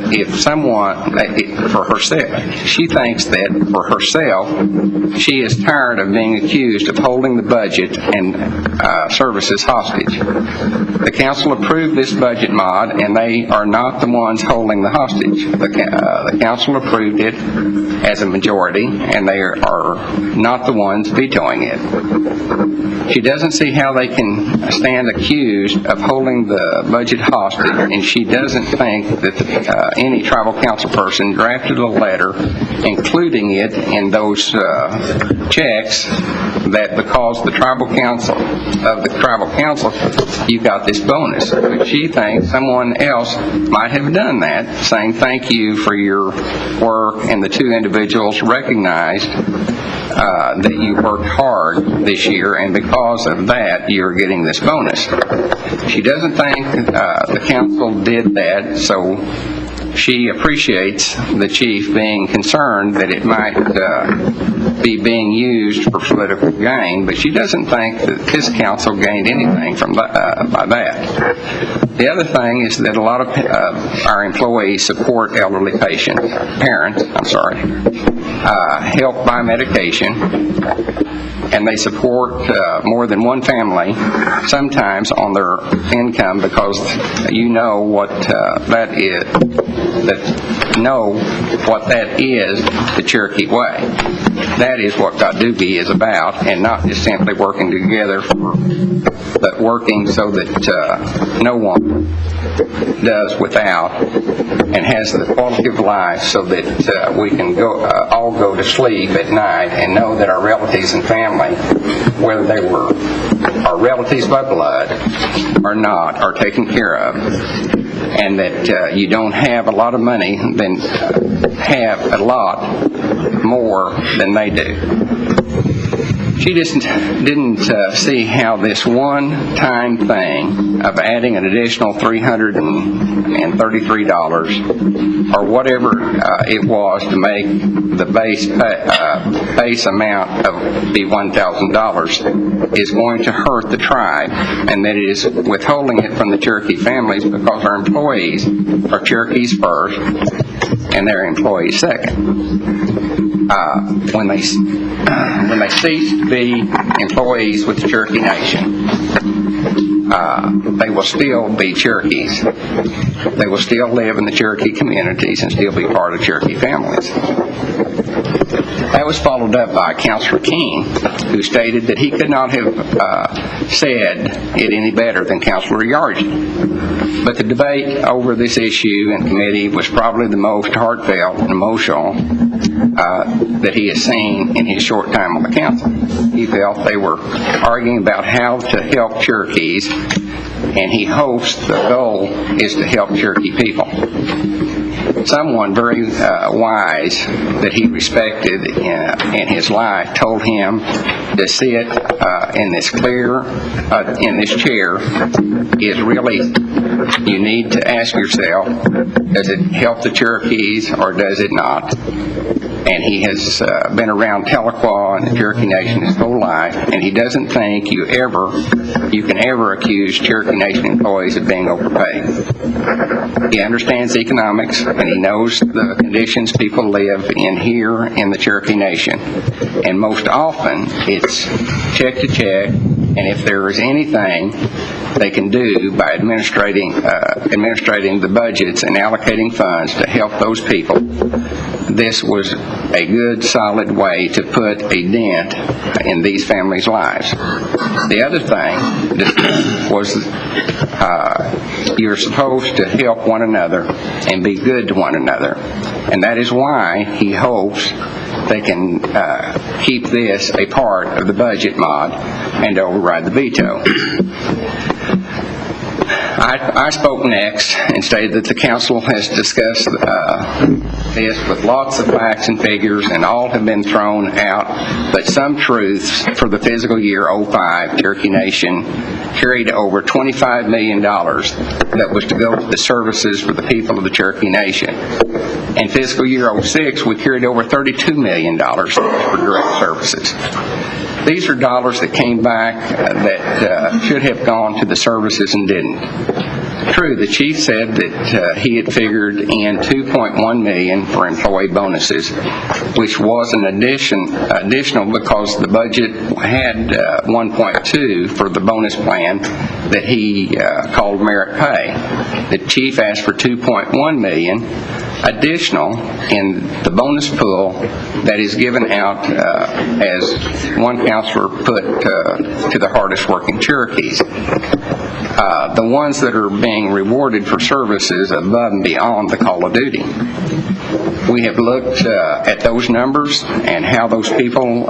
for herself, she is tired of being accused of holding the budget and services hostage. The council approved this budget mod, and they are not the ones holding the hostage. The council approved it as a majority, and they are not the ones vetoing it. She doesn't see how they can stand accused of holding the budget hostage, and she doesn't think that any tribal council person drafted a letter including it in those checks that because the tribal council you got this bonus. But she thinks someone else might have done that, saying thank you for your work, and the two individuals recognized that you worked hard this year, and because of that, you're getting this bonus. She doesn't think the council did that, so she appreciates the chief being concerned that it might be being used for political gain, but she doesn't think that this council gained anything from by that. The other thing is that a lot of our employees support elderly parents, help buy medication, and they support more than one family, sometimes on their income, because you know what that is, the Cherokee way. That is what Godoogie is about, and not just simply working together, but working so that no one does without, and has the quality of life so that we can all go to sleep at night and know that our relatives and family, whether they were our relatives by blood or not, are taken care of, and that you don't have a lot of money, then have a lot more than they do. She just didn't see how this one-time thing of adding an additional $333 or whatever it was to make the base amount of be $1,000 is going to hurt the tribe, and that it is withholding it from the Cherokee families because our employees are Cherokees first and their employees second. When they cease to be employees with the Cherokee Nation, they will still be Cherokees. They will still live in the Cherokee communities and still be part of Cherokee families. That was followed up by Councilor King, who stated that he could not have said it any better than Councilor Yargi. But the debate over this issue in committee was probably the most heartfelt and emotional that he has seen in his short time on the council. He felt they were arguing about how to help Cherokees, and he hopes the goal is to help Cherokee people. Someone very wise that he respected in his life told him to sit in this chair is really, you need to ask yourself, does it help the Cherokees or does it not? And he has been around Tahlequah and the Cherokee Nation his whole life, and he doesn't think you can ever accuse Cherokee Nation employees of being overpaid. He understands economics, and he knows the conditions people live in here in the Cherokee Nation. And most often, it's check to check, and if there is anything they can do by administrating the budgets and allocating funds to help those people, this was a good, solid way to put a dent in these families' lives. The other thing was you're supposed to help one another and be good to one another. And that is why he hopes they can keep this a part of the budget mod and override the veto. I spoke next and stated that the council has discussed this with lots of facts and figures, and all have been thrown out, but some truths for the fiscal year 05 Cherokee Nation carried over $25 million that was to go to the services for the people of the Cherokee Nation. In fiscal year 06, we carried over $32 million for direct services. These are dollars that came back that should have gone to the services and didn't. True, the chief said that he had figured in $2.1 million for employee bonuses, which was an additional because the budget had $1.2 for the bonus plan that he called merit pay. The chief asked for $2.1 million additional in the bonus pool that is given out, as one counselor put, to the hardest working Cherokees. The ones that are being rewarded for services above and beyond the call of duty. We have looked at those numbers and how those people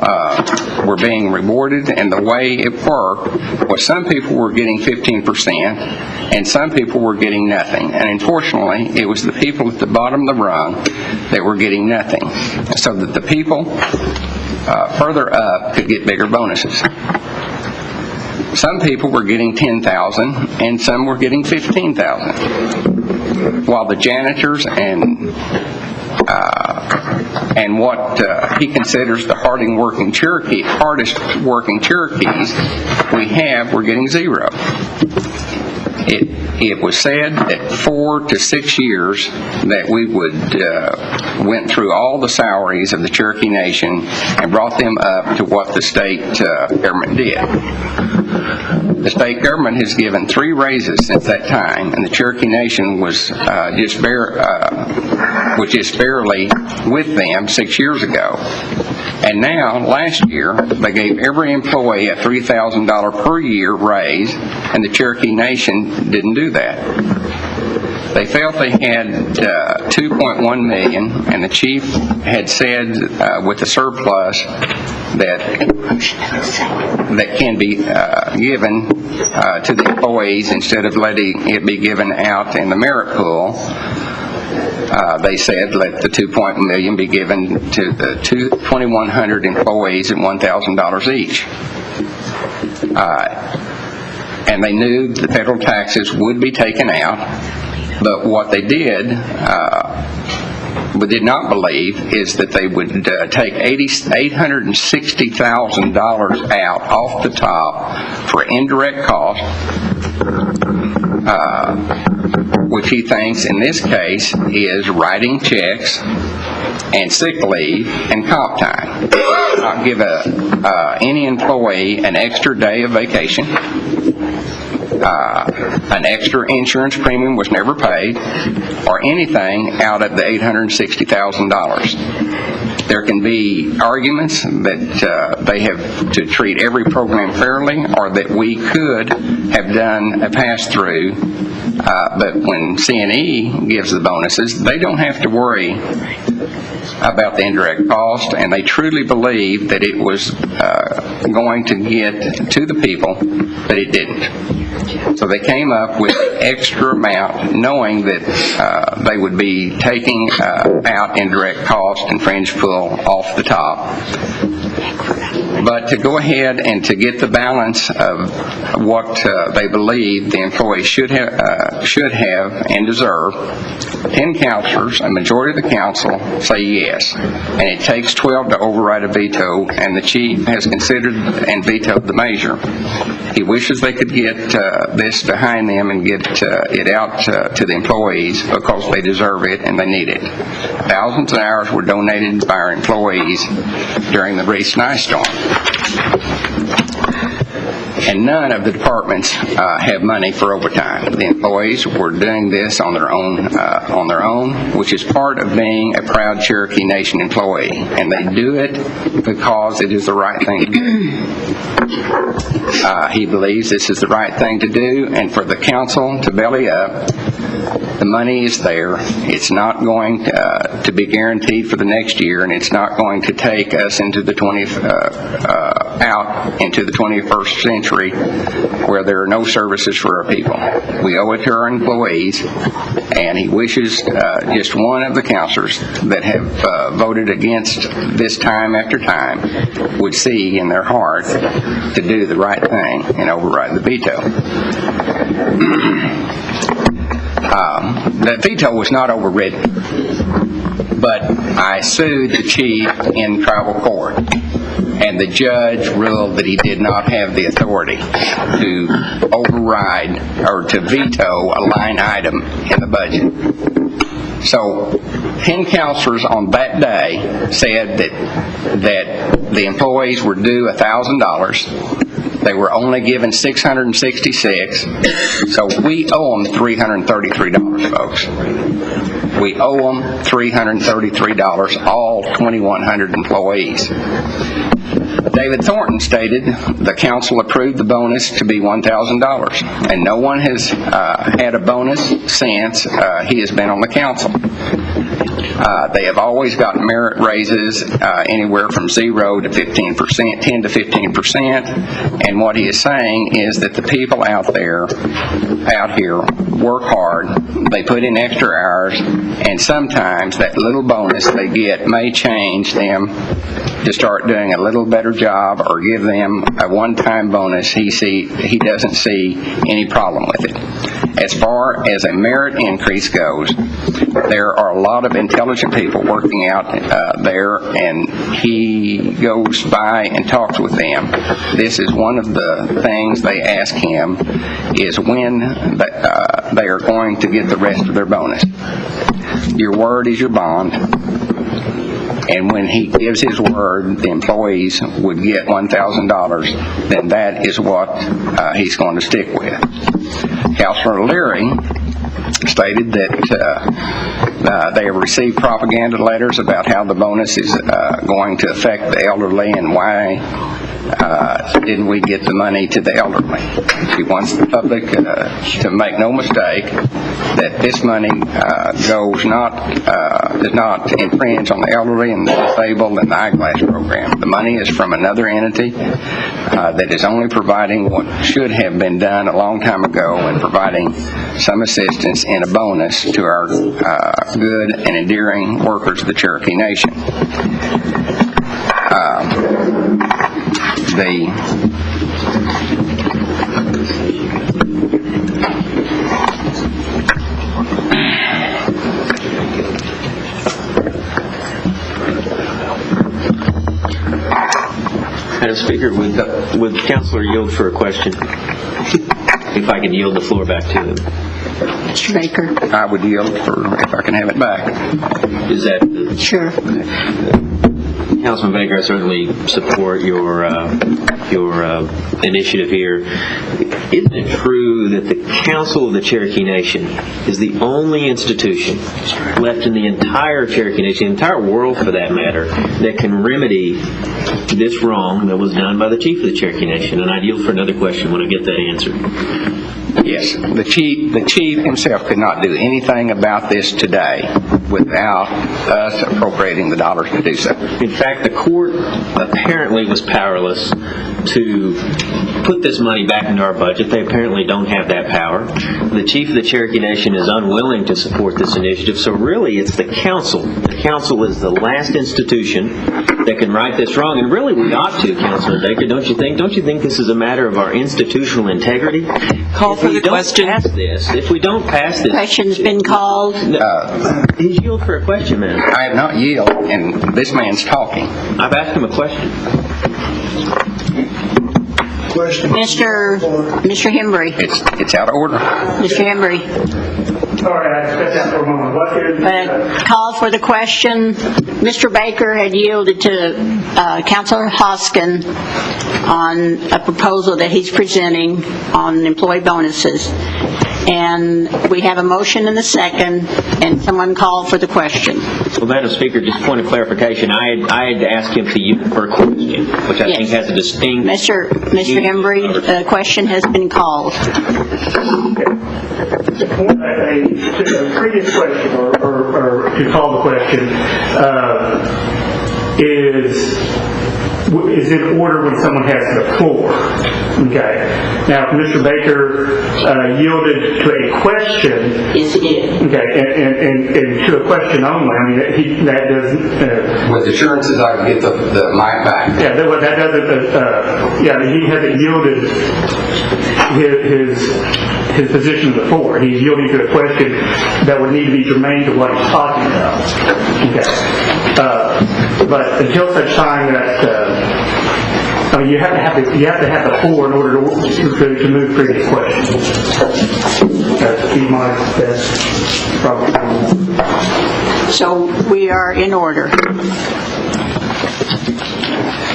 were being rewarded, and the way it worked was some people were getting 15% and some people were getting nothing. And unfortunately, it was the people at the bottom of the rung that were getting nothing, so that the people further up could get bigger bonuses. Some people were getting $10,000 and some were getting $15,000, while the janitors and what he considers the hardest working Cherokees we have were getting zero. It was said that 4 to 6 years that we went through all the salaries of the Cherokee Nation and brought them up to what the state government did. The state government has given 3 raises since that time, and the Cherokee Nation was just barely with them 6 years ago. And now, last year, they gave every employee a $3,000 per year raise, and the Cherokee Nation didn't do that. They felt they had $2.1 million, and the chief had said with the surplus that can be given to the employees instead of letting it be given out in the merit pool. They said let the $2.1 million be given to the 2,100 employees at $1,000 each. And they knew the federal taxes would be taken out, but what they did not believe is that they would take $860,000 out off the top for indirect costs, which he thinks in this case is writing checks and sick leave and comp time. Not give any employee an extra day of vacation. An extra insurance premium was never paid, or anything out of the $860,000. There can be arguments that they have to treat every program fairly, or that we could have done a pass-through. But when CNE gives the bonuses, they don't have to worry about the indirect cost, and they truly believe that it was going to get to the people, but it didn't. So they came up with extra amount, knowing that they would be taking out indirect cost and fringe pull off the top. But to go ahead and to get the balance of what they believe the employees should have and deserve, 10 counselors, a majority of the council, say yes. And it takes 12 to override a veto, and the chief has considered and vetoed the measure. He wishes they could get this behind them and get it out to the employees, because they deserve it and they need it. Thousands of hours were donated by our employees during the recent ice storm. And none of the departments have money for overtime. The employees were doing this on their own, which is part of being a proud Cherokee Nation employee. And they do it because it is the right thing to do. He believes this is the right thing to do, and for the council to belly up, the money is there. It's not going to be guaranteed for the next year, and it's not going to take us into the 21st century where there are no services for our people. We owe it to our employees, and he wishes just one of the counselors that have voted against this time after time would see in their heart to do the right thing and override the veto. That veto was not overridden, but I sued the chief in tribal court, and the judge ruled that he did not have the authority to override or to veto a line item in the budget. So 10 counselors on that day said that the employees were due $1,000. They were only given $666, so we owe them $333, folks. We owe them $333, all 2,100 employees. David Thornton stated the council approved the bonus to be $1,000, and no one has had a bonus since he has been on the council. They have always gotten merit raises anywhere from 0 to 15%, 10 to 15%, and what he is saying is that the people out here work hard, they put in extra hours, and sometimes that little bonus they get may change them to start doing a little better job or give them a one-time bonus. He doesn't see any problem with it. As far as a merit increase goes, there are a lot of intelligent people working out there, and he goes by and talks with them. This is one of the things they ask him, is when they are going to get the rest of their bonus. Your word is your bond. And when he gives his word, the employees would get $1,000, then that is what he's going to stick with. Councilor Leary stated that they have received propaganda letters about how the bonus is going to affect the elderly, and why didn't we get the money to the elderly. He wants the public to make no mistake that this money does not infringe on the elderly and the disabled and the eyeglass program. The money is from another entity that is only providing what should have been done a long time ago, and providing some assistance in a bonus to our good and endearing workers of the Cherokee Nation. Madam Speaker, would Councilor yield for a question? If I can yield the floor back to him. Mr. Baker. I would yield if I can have it back. Is that... Sure. Councilman Baker, I certainly support your initiative here. Isn't it true that the Council of the Cherokee Nation is the only institution left in the entire Cherokee Nation, the entire world for that matter, that can remedy this wrong that was done by the Chief of the Cherokee Nation? And I'd yield for another question when I get that answered. Yes, the chief himself could not do anything about this today without us appropriating the dollars to do so. In fact, the court apparently was powerless to put this money back into our budget. They apparently don't have that power. The Chief of the Cherokee Nation is unwilling to support this initiative, so really it's the council. The council is the last institution that can right this wrong, and really we ought to, Councilman Baker, don't you think? Don't you think this is a matter of our institutional integrity? Call for the question. If we don't pass this... Question's been called. He's yield for a question, man. I have not yield, and this man's talking. I've asked him a question. Mr. Hembry. It's out of order. Mr. Hembry. Sorry, I stepped out for a moment. What is... Call for the question. Mr. Baker had yielded to Councilor Hoskin on a proposal that he's presenting on employee bonuses. And we have a motion and a second, and someone called for the question. Well, Madam Speaker, just a point of clarification. I had asked him to yield for a question, which I think has a distinct... Mr. Hembry, the question has been called. A previous question, or to call the question, is in order when someone has the floor. Okay. Now, if Mr. Baker yielded to a question. Yes, he did. Okay, and to a question only. I mean, that doesn't. With assurances, I can get the mic back. Yeah, that doesn't. He hasn't yielded his position to the floor. He's yielding to a question that would need to be germane to what he's talking about. Okay. But until such time that you have to have the floor in order to move previous questions. That's my best problem. So we are in order.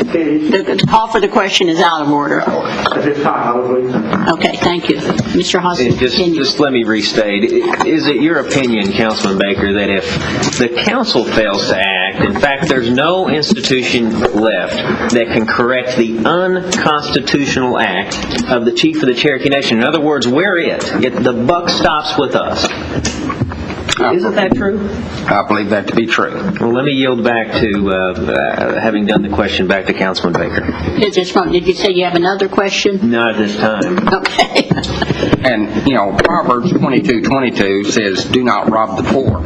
The call for the question is out of order. At this time, I would believe. Okay, thank you. Mr. Hoskin, just let me restate. Is it your opinion, Councilman Baker, that if the council fails to act, in fact, there's no institution left that can correct the unconstitutional act of the Chief of the Cherokee Nation? In other words, we're it. The buck stops with us. Isn't that true? I believe that to be true. Well, let me yield back to, having done the question, back to Councilman Baker. Did you say you have another question? Not at this time. Okay. And, Proverbs 22:22 says, do not rob the poor.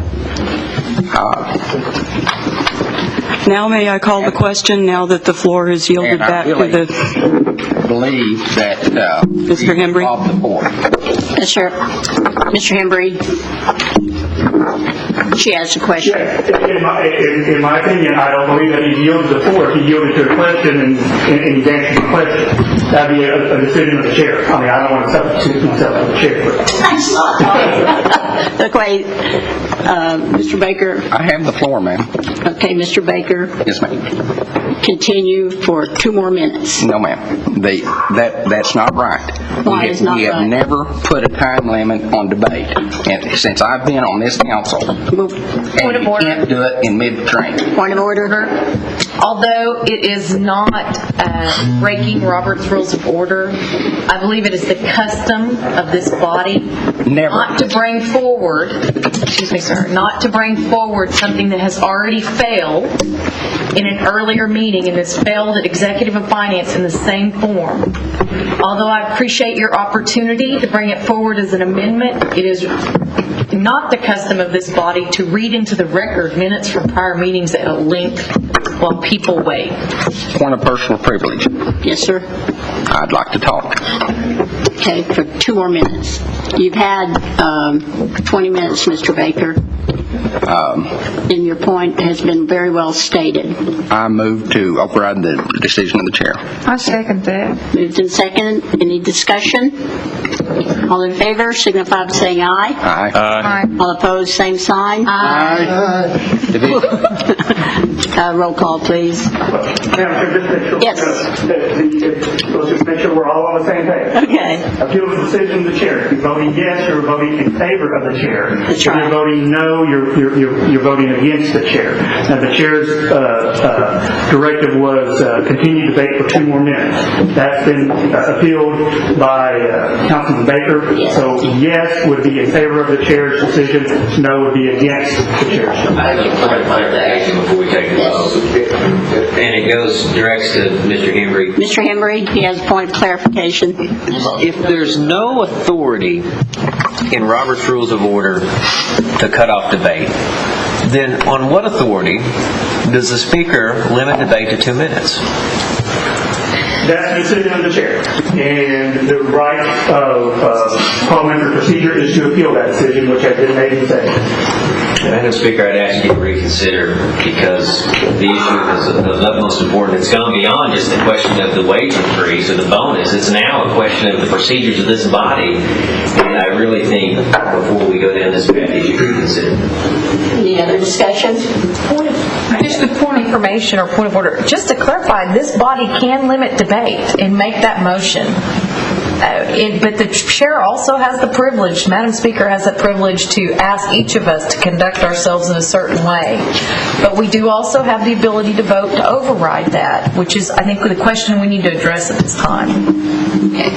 Now may I call the question, now that the floor is yielded back to the... believe that Mr. Hembry? rob the poor. Mr. Hembry. She has a question. Yes, in my opinion, I don't believe that he yielded to the floor. He yielded to a question and he's answered the question. That would be a decision of the chair. I mean, I don't want to substitute myself for the chair. Look, wait. Mr. Baker. I have the floor, ma'am. Okay, Mr. Baker. Yes, ma'am. Continue for 2 more minutes. No, ma'am. That's not right. Why is not we have right? never put a time limit on debate. And since I've been on this council, and you can't do it in mid-train. Point of order. Although it is not breaking Robert's Rules of Order, I believe it is the custom of this body not to bring forward, not to bring forward something that has already failed in an earlier meeting and has failed at Executive and Finance in the same form. Although I appreciate your opportunity to bring it forward as an amendment, it is not the custom of this body to read into the record minutes from prior meetings at a length while people wait. Point of personal privilege. Yes, sir. I'd like to talk. Okay, for 2 more minutes. You've had 20 minutes, Mr. Baker. And your point has been very well stated. I move to override the decision of the chair. I second that. Moved and second. Any discussion? All in favor, signify by saying aye. Aye. All opposed, same sign. Aye. Roll call, please. Yes. Let's just make sure we're all on the same page. Okay. Appeal the decision of the chair. If you're voting yes, you're voting in favor of the chair. That's If right. you're voting no, you're voting against the chair. Now, the chair's directive was continue debate for 2 more minutes. That's been appealed by Councilman Baker. Yes. So yes would be in favor of the chair's decision, no would be against the chair's decision. I have a point of clarification before we take the vote. And it goes directs to Mr. Henry. Mr. Henry, he has a point of clarification. If there's no authority in Robert's Rules of Order to cut off debate, then on what authority does the Speaker limit debate to 2 minutes? That's the decision of the chair. And the right of parliamentary procedure is to appeal that decision, which has been made in session. Madam Speaker, I'd ask you to reconsider, because the issue is of utmost importance. It's gone beyond just the question of the wage increase or the bonus. It's now a question of the procedures of this body. And I really think before we go down this path, you should reconsider. Any other discussion? Just a point of information or point of order. Just to clarify, this body can limit debate and make that motion. But the chair also has the privilege, Madam Speaker has the privilege to ask each of us to conduct ourselves in a certain way. But we do also have the ability to vote to override that, which is, I think, the question we need to address at this time. Okay.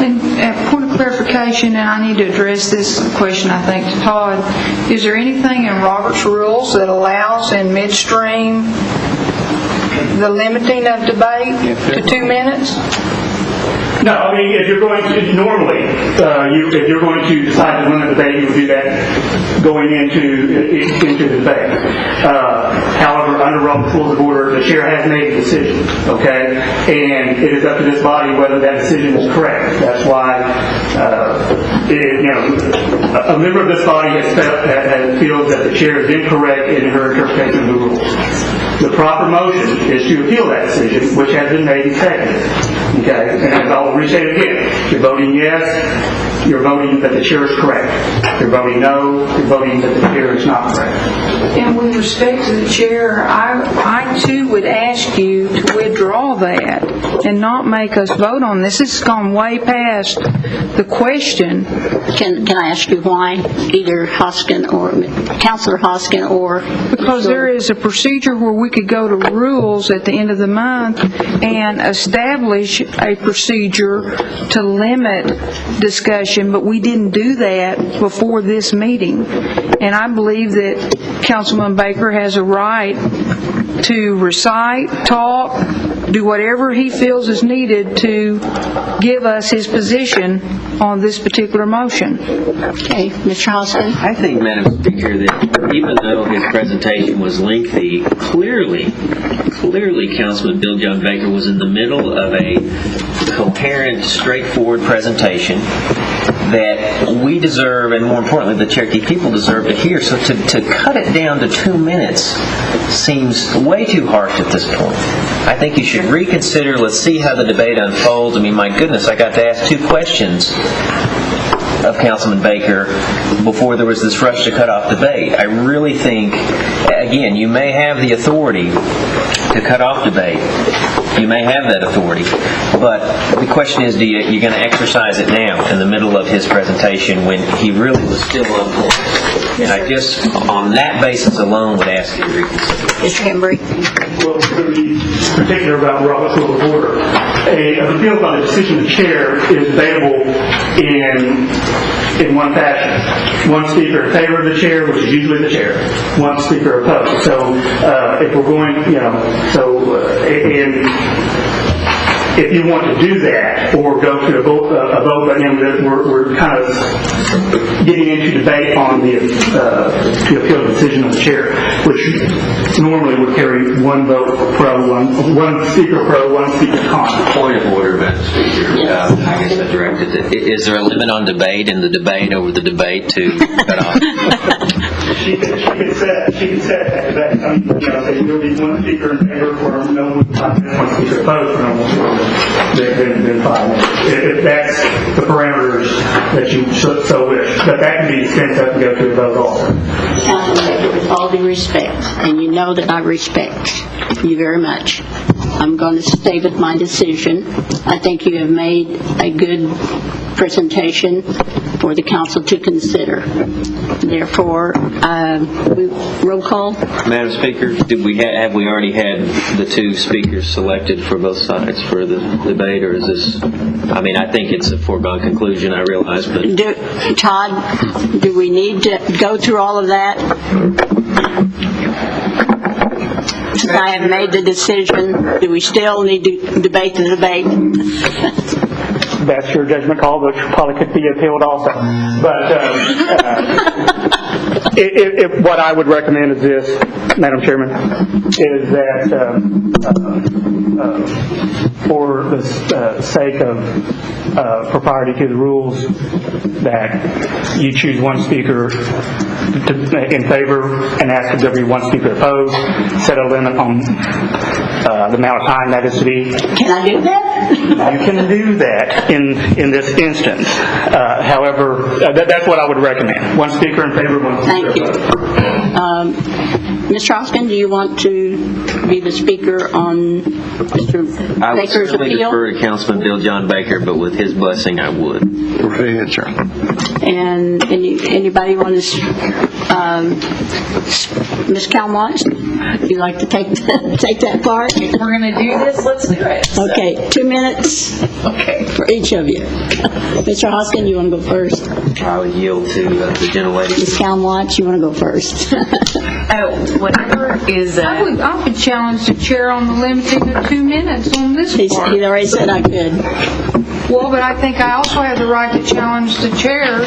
And point of clarification, and I need to address this question, I think, to Todd. Is there anything in Robert's rules that allows in midstream the limiting of debate to 2 minutes? No, I mean, if you're going to, normally, if you're going to decide to limit debate, you would do that going into the debate. However, under Robert's Rules of Order, the chair has made a decision, okay? And it is up to this body whether that decision is correct. That's why, a member of this body has feels that the chair is incorrect in her interpretation of the rules. The proper motion is to appeal that decision, which has been made and seconded. Okay? And as I'll restate it again, you're voting yes, you're voting that the chair is correct. You're voting no, you're voting that the chair is not correct. And with respect to the chair, I too would ask you to withdraw that and not make us vote on this. This has gone way past the question. Can I ask you why? Either Hoskin or Councilor Hoskin or... Because there is a procedure where we could go to rules at the end of the month and establish a procedure to limit discussion, but we didn't do that before this meeting. And I believe that Councilman Baker has a right to recite, talk, do whatever he feels is needed to give us his position on this particular motion. Okay, Mr. Hoskin? I think, Madam Speaker, that even though his presentation was lengthy, clearly Councilman Bill John Baker was in the middle of a coherent, straightforward presentation that we deserve, and more importantly, the Cherokee people deserve to hear. So to cut it down to 2 minutes seems way too harsh at this point. I think you should reconsider. Let's see how the debate unfolds. I mean, my goodness, I got to ask 2 questions of Councilman Baker before there was this rush to cut off debate. I really think, again, you may have the authority to cut off debate. You may have that authority. But the question is, you're going to exercise it now in the middle of his presentation when he really was still on point. And I just, on that basis alone, would ask you to reconsider. Mr. Henry? Well, to be particular about Robert's Rules of Order, an appeal by the decision of the chair is available in one fashion. One speaker in favor of the chair, which is usually the chair. One speaker opposed. So if we're going, if you want to do that or go to a vote, but we're kind of getting into debate on the appeal decision of the chair, which normally would carry one vote pro, one speaker pro, one speaker con. Point of order, Madam Speaker. I guess I directed it. Is there a limit on debate and the debate over the debate to cut off? She can set that. I mean, there will be one speaker in favor for no one speaker opposed for no one than 5 minutes. If that's the parameters that you so wish. But that can be extended up and go to a vote also. Councilman Baker, with all due respect, and you know that I respect you very much. I'm going to stay with my decision. I think you have made a good presentation for the council to consider. Therefore, roll call. Madam Speaker, have we already had the two speakers selected for both sides for the debate, or is this, I think it's a foregone conclusion, I realize, but... Todd, do we need to go through all of that? Since I have made the decision, do we still need to debate the debate? That's your judgment call, which probably could be appealed also. But what I would recommend is this, Madam Chairman, is that for the sake of propriety to the rules, that you choose one speaker in favor and ask if there be one speaker opposed, set a limit on the amount of time that is to be. Can I do that? You can do that in this instance. However, that's what I would recommend. One speaker in favor, one speaker opposed. Mr. Hoskin, do you want to be the speaker on Mr. I would Baker's certainly appeal? defer to Councilman Bill John Baker, but with his blessing, I would. And anybody want to, Ms. Calmont, would you like to take that part? If we're going to do this, let's do it. So. Okay, 2 minutes for each of you. Mr. Hoskin, you want to go first? I would yield to the gentlelady. Ms. Calmont, you want to go first? Whatever is... I would challenge the chair on the limiting of 2 minutes on this part. He already said I could. Well, but I think I also have the right to challenge the chair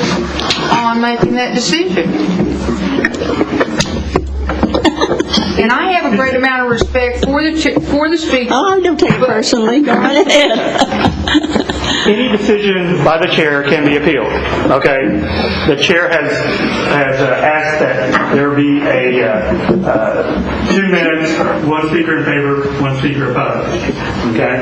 on making that decision. And I have a great amount of respect for the speaker. Oh, don't take it personally. Go right ahead. Any decision by the chair can be appealed. Okay, the chair has asked that there be a 2 minutes, one speaker in favor, one speaker opposed. Okay,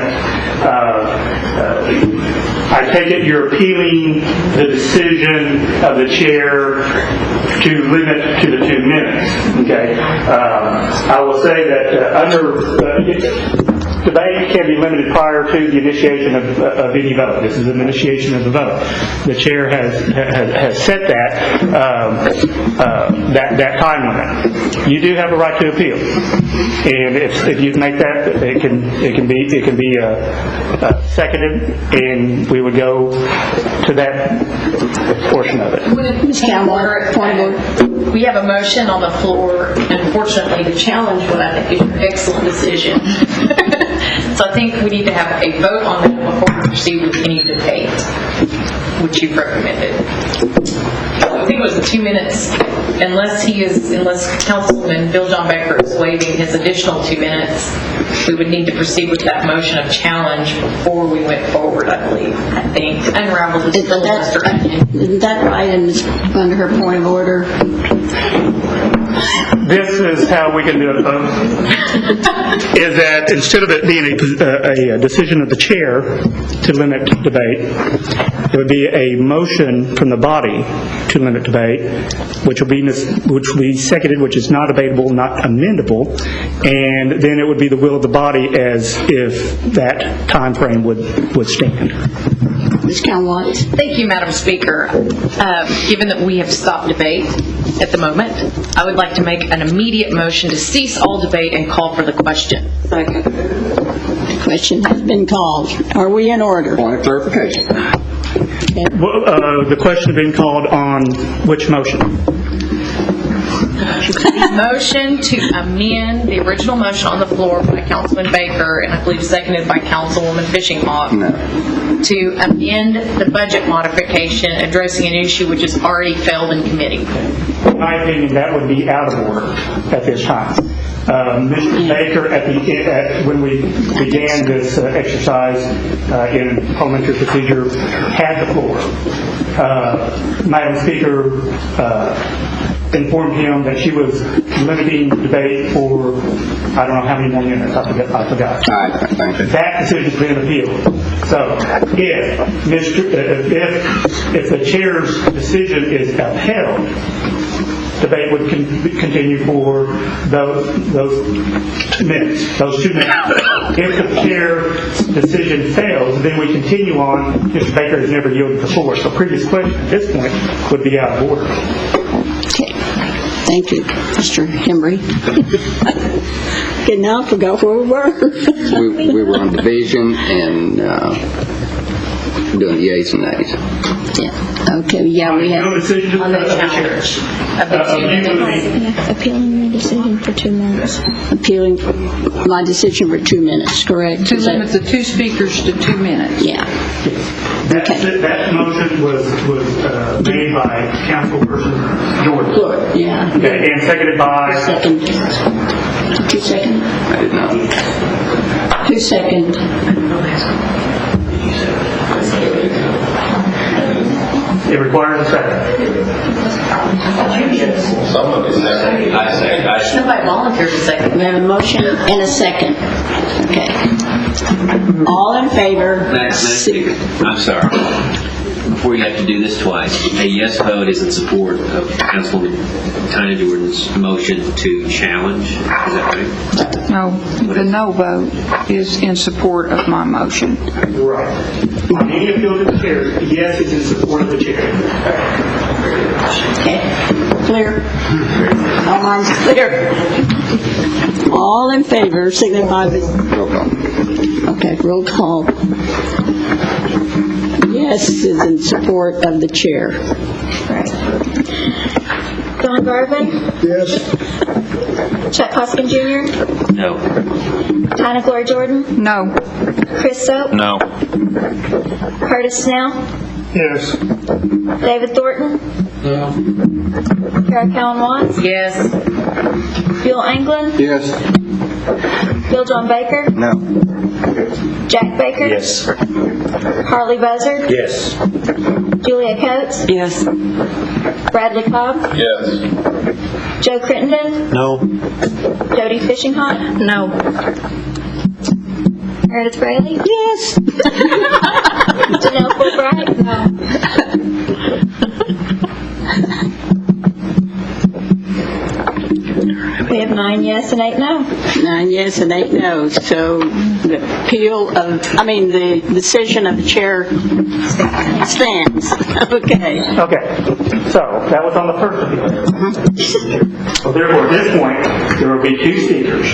I take it you're appealing the decision of the chair to limit to the 2 minutes. Okay, I will say that debate can be limited prior to the initiation of any vote. This is an initiation of the vote. The chair has set that time limit. You do have a right to appeal, and if you make that, it can be seconded, and we would go to that portion of it. Ms. Campbell, point of order. We have a motion on the floor, unfortunately, to challenge what I think is your excellent decision. So I think we need to have a vote on that before we proceed with any debate, which you've recommended. I think it was the 2 minutes, unless Councilman Bill John Baker is waiving his additional 2 minutes, we would need to proceed with that motion of challenge before we went forward, I believe. I think unravel the filibuster. Isn't that right? And under her point of order. This is how we can do it, folks. Is that instead of it being a decision of the chair to limit debate, it would be a motion from the body to limit debate, which will be seconded, which is not debatable, not amendable, and then it would be the will of the body as if that time frame would stand. Ms. Calmont. Thank you, Madam Speaker. Given that we have stopped debate at the moment, I would like to make an immediate motion to cease all debate and call for the question. Second. The question has been called. Are we in order? Point of clarification. Okay. Well, the question has been called on which motion? Motion to amend the original motion on the floor by Councilman Baker, and I believe seconded by Councilwoman Fishing-Hawk, to amend the budget modification addressing an issue which has already failed in committee. In my opinion, that would be out of order at this time. Mr. Baker, when we began this exercise in parliamentary procedure, had the floor. Madam Speaker informed him that she was limiting the for I don't know how many more minutes. I forgot. That decision's been appealed. So if the chair's decision is upheld, debate would continue for those 2 minutes, If the chair's decision fails, then we continue on. Mr. Baker has never yielded the floor, so previous question at this point would be out of order. Okay. Thank you, Mr. Hembry. Okay, now I forgot where we were. We were on division and doing the yeas and nays. Yeah. Okay, yeah, we have. No decision On the challenge of the 2 minutes. Appealing your decision for 2 minutes. Appealing my decision for 2 minutes, correct? To limit the two speakers to 2 minutes. Yeah. That motion was made by Councilperson Jordan. Good, yeah. Okay, and seconded by... Second. Did you second? I did not. Who seconded? It requires a second. Somebody seconded. I second. Nobody volunteered to second. We have a motion and a second. Okay. All in favor? Madam Speaker, I'm sorry. Before you have to do this twice, a yes vote is in support of Councilwoman Tina Jordan's motion to challenge. Is that right? No, the no vote is in support of my motion. Right. On any appeal to the chair, yes is in support of the chair. Okay. Clear? All minds clear? All in favor, signify by... Roll call. Okay, roll call. Yes is in support of the chair. John Garvin, Yes. Chuck Hoskin Jr., No. Tina Gloria Jordan, No. Chris Soap, No. Curtis Snell, Yes. David Thornton, Carol Callan Watts, Yes. Bill Anglin, Yes. Bill John Baker, No. Jack Baker, Yes. Harley Buzzard, Yes. Julia Coates, Yes. Bradley Cobb, Yes. Joe Crittenden, No. Jody Fishinghott, No. Meredith Braley, Yes. Janelle Fulbright, We have 9 yes and 8 no. 9 yes and 8 no. So the the decision of the chair stands. Okay. Okay, so that was on the first appeal. So therefore, at this point, there will be 2 speakers.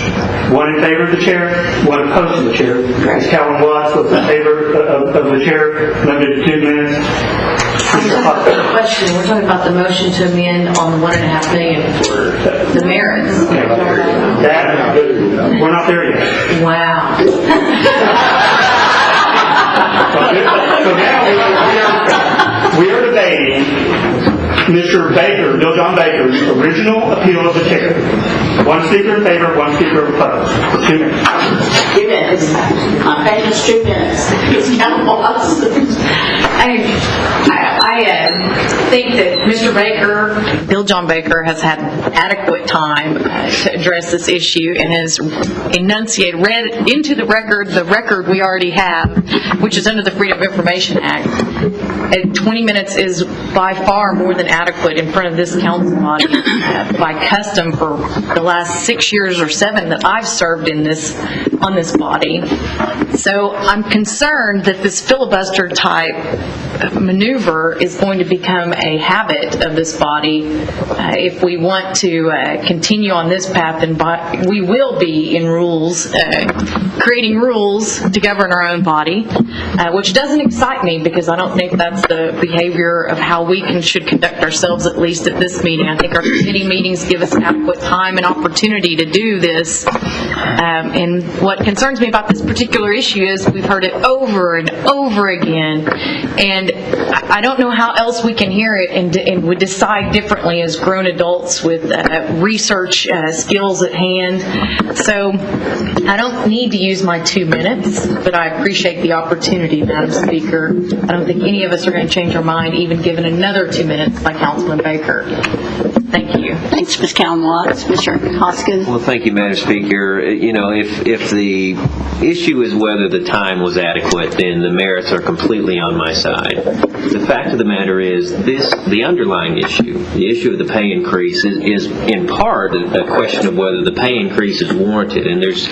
One in favor of the chair, one opposed to the chair. Ms. Callan Watts was in favor of the chair, limited to 2 minutes. Question, we're talking about the motion to amend on the $1.5 million for the merits. That, we're not there yet. Wow. So now we are debating Mr. Baker, Bill John Baker's original appeal of the chair. 1 speaker in favor, 1 speaker opposed, for 2 minutes. 2 minutes. My famous 2 minutes. It's kind of awesome. I think that Mr. Baker, Bill John Baker, has had adequate time to address this issue and has enunciated, read into the record we already have, which is under the Freedom of Information Act. And 20 minutes is by far more than adequate in front of this council body by custom for the last 6 years or 7 that I've served on this body. So I'm concerned that this filibuster type maneuver is going to become a habit of this body. If we want to continue on this path, then we will be in rules, creating rules to govern our own body, which doesn't excite me because I don't think that's the behavior of how we should conduct ourselves, at least at this meeting. I think our committee meetings give us adequate time and opportunity to do this. And what concerns me about this particular issue is we've heard it over and over again, and I don't know how else we can hear it and would decide differently as grown adults with research skills at hand. So I don't need to use my 2 minutes, but I appreciate the opportunity, Madam Speaker. I don't think any of us are going to change our mind, even given another 2 minutes by Councilman Baker. Thank you. Thanks, Ms. Callen-Watts. Mr. Hoskin? Well, thank you, Madam Speaker. You know, if the issue is whether the time was adequate, then the merits are completely on my side. The fact of the matter is, the underlying issue, the issue of the pay increase, is in part a question of whether the pay increase is warranted. And there's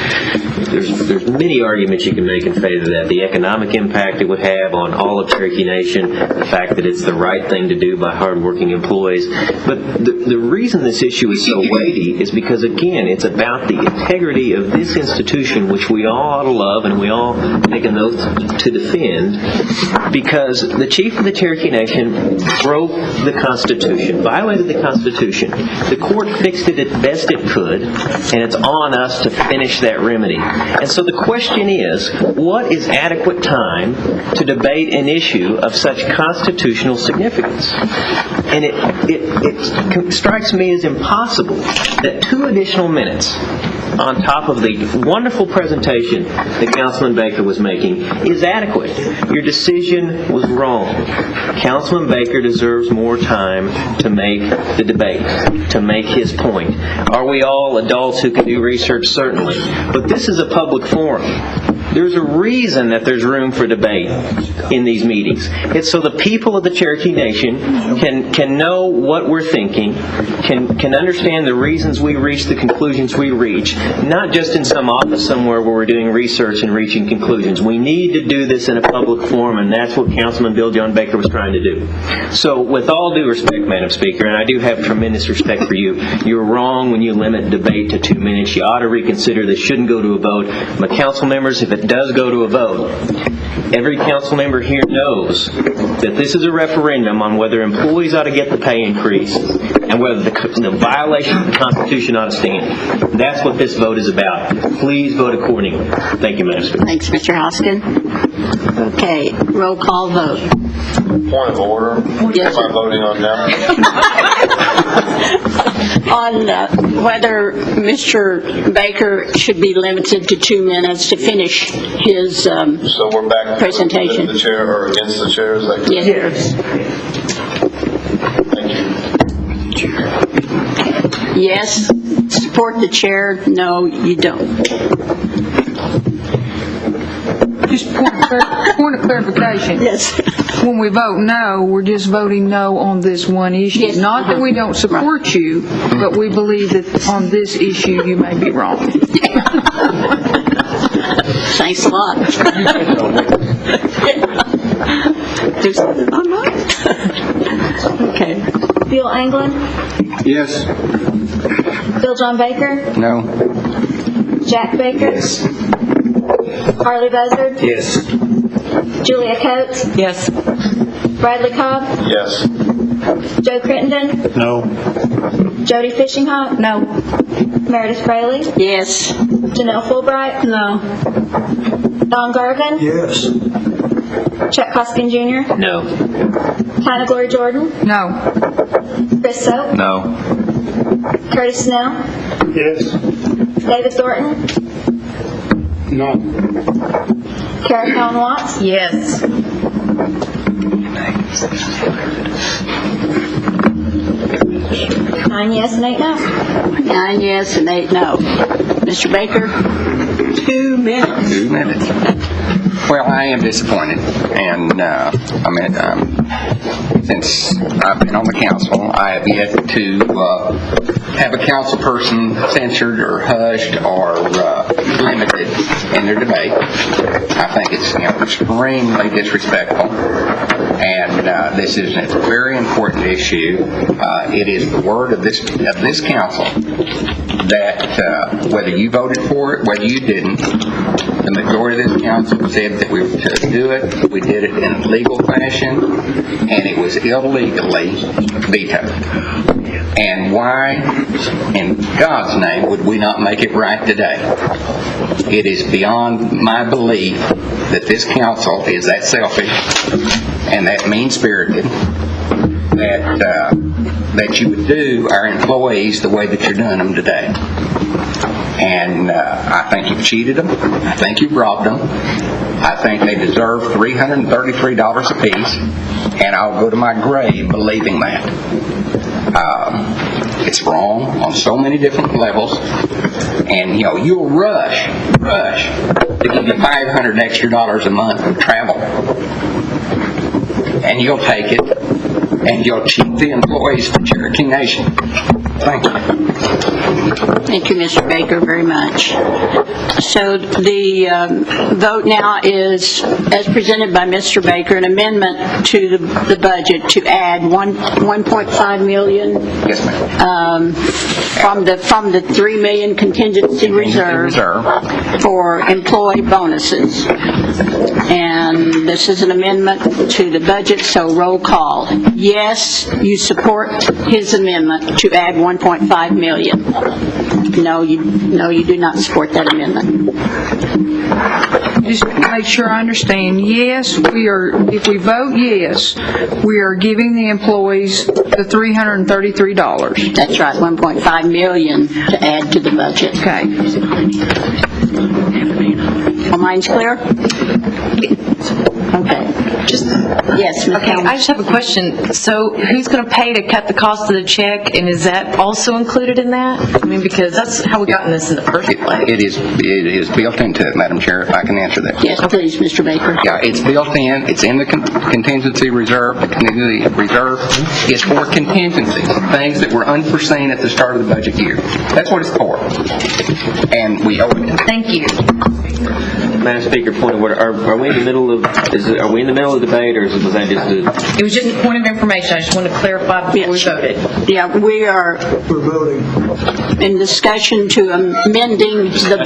many arguments you can make in favor of that. The economic impact it would have on all of Cherokee Nation, the fact that it's the right thing to do by hardworking employees. But the reason this issue is so weighty is because, again, it's about the integrity of this institution, which we all ought to love and we all take an oath to defend, because the chief of the Cherokee Nation broke the Constitution, violated the Constitution. The court fixed it as best it could, and it's on us to finish that remedy. And so the question is, what is adequate time to debate an issue of such constitutional significance? And it strikes me as impossible that 2 additional minutes on top of the wonderful presentation that Councilman Baker was making is adequate. Your decision was wrong. Councilman Baker deserves more time to make the debate, to make his point. Are we all adults who can do research? Certainly. But this is a public forum. There's a reason that there's room for debate in these meetings. It's so the people of the Cherokee Nation can know what we're thinking, can understand the reasons we reach the conclusions we reach, not just in some office somewhere where we're doing research and reaching conclusions. We need to do this in a public forum, and that's what Councilman Bill John Baker was trying to do. So with all due respect, Madam Speaker, and I do have tremendous respect for you, you're wrong when you limit debate to 2 minutes. You ought to reconsider. This shouldn't go to a vote. My council members, if it does go to a vote, every council member here knows that this is a referendum on whether employees ought to get the pay increase and whether the violation of the Constitution ought to stand. That's what this vote is about. Please vote accordingly. Thank you, Madam Speaker. Thanks, Mr. Hoskin. Okay, roll call vote. Point of order. Yes, Am I voting on now? on whether Mr. Baker should be limited to 2 minutes to finish his So we're back presentation. to the chair or against the chair? Is that correct? Yes. Thank you. Yes, support the chair. No, you don't. Just point of clarification. Yes. When we vote no, we're just voting no on this one issue. Yes. Not that we don't support you, but we believe that on this issue you may be wrong. Thanks a lot. There's something on mine. Okay. Bill Anglin? Yes. Bill John Baker? No. Jack Baker? Yes. Harley Buzzard? Yes. Julia Coates? Yes. Bradley Cobb? Yes. Joe Crittenden? No. Jody Fishinghawk? No. Meredith Fraley? Yes. Janelle Fulbright? No. Don Garvin? Yes. Chuck Hoskin Jr.? No. Hannah Glory Jordan? No. Chris Soap? No. Curtis Snell? Yes. David Thornton? No. Kara Collin-Watts? Yes. 9 yes and 8 no. 9 yes and 8 no. Mr. Baker, 2 minutes. 2 minutes. Well, I am disappointed, and since I've been on the council, I have yet to have a council person censored or hushed or limited in their debate. I think it's extremely disrespectful, and this is a very important issue. It is the word of this council that whether you voted for it, whether you didn't, the majority of this council said that we were to do it. We did it in a legal fashion, and it was illegally vetoed. And why, in God's name, would we not make it right today? It is beyond my belief that this council is that selfish and that mean-spirited that you would do our employees the way that you're doing them today. And I think you've cheated them. I think you've robbed them. I think they deserve $333 apiece, and I'll go to my grave believing that. It's wrong on so many different levels. And, you'll rush to give you $500 extra a month for travel. And you'll take it, and you'll cheat the employees for Cherokee Nation. Thank you. Thank you, Mr. Baker, very much. So the vote now is, as presented by Mr. Baker, an amendment to the budget to add $1.5 million Yes, ma'am. from the $3 million contingency reserve for employee bonuses. And this is an amendment to the budget, so roll call. Yes, you support his amendment to add $1.5 million. No, you do not support that amendment. Just to make sure I understand, yes, if we vote yes, we are giving the employees the $333. That's right, $1.5 million to add to the budget. Okay. All minds clear? Okay. Yes, Ms. Okay, I just have a question. So who's going to pay to cut the cost of the check, and is that also included in that? I mean, because that's how we got in this in the first place. It is built into it, Madam Chair, if I can answer that. Yes, please, Mr. Baker. Yeah, it's built in. It's in the contingency reserve. The contingency reserve is for contingencies, things that were unforeseen at the start of the budget year. That's what it's for. And we owe it. Thank you. Madam Speaker, point of order. Are we in the middle of debate, or was that just a... It was just a point of information. I just wanted to clarify before we voted. Yeah, we're voting in discussion to amending the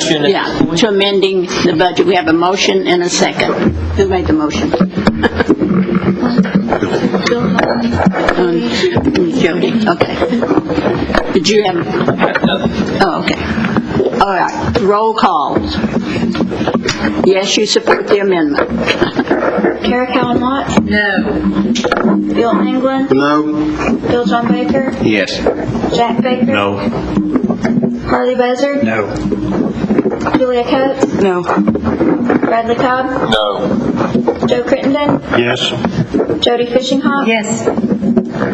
budget. We have a motion and a second. Who made the motion? Jody. Okay. Did you have? Oh, okay. All right. Roll call. Yes, you support the amendment. Cherokee Watts? No. Bill England? No. Bill John Baker? Yes. Jack Baker? No. Harley Buzzard? No. Julia Coates? No. Bradley Cobb? No. Joe Crittenden? Yes. Jody Fishinghawk? Yes.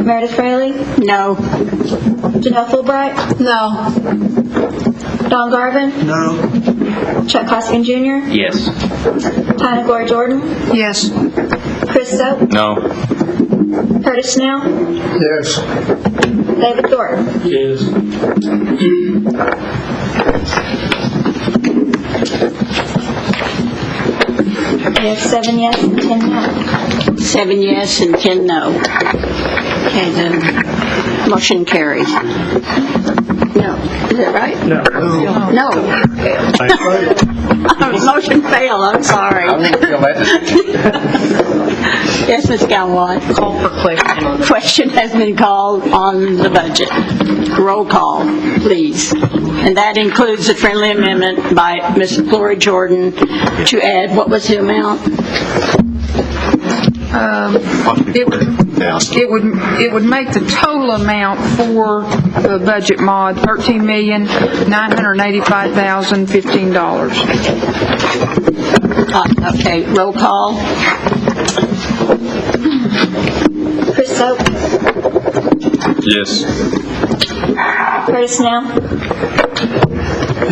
Meredith Fraley? No. Janelle Fulbright? No. Don Garvin? No. Chuck Hoskin Jr.? Yes. Tina Gloria Jordan? Yes. Chris Soap? No. Curtis Snell? Yes. David Thornton? Yes. We have 7 yes and 10 no. 7 yes and 10 no. Okay, the motion carries. No. Is that right? No. No. Motion failed, I'm sorry. I wouldn't feel that. Yes, Ms. Galwan. Call for question on the... Question has been called on the budget. Roll call, please. And that includes the friendly amendment by Ms. Gloria Jordan to add, what was the amount? It would make the total amount for the budget mod $13,985,015. Okay, roll call. Chris Soap? Yes. Curtis Snell?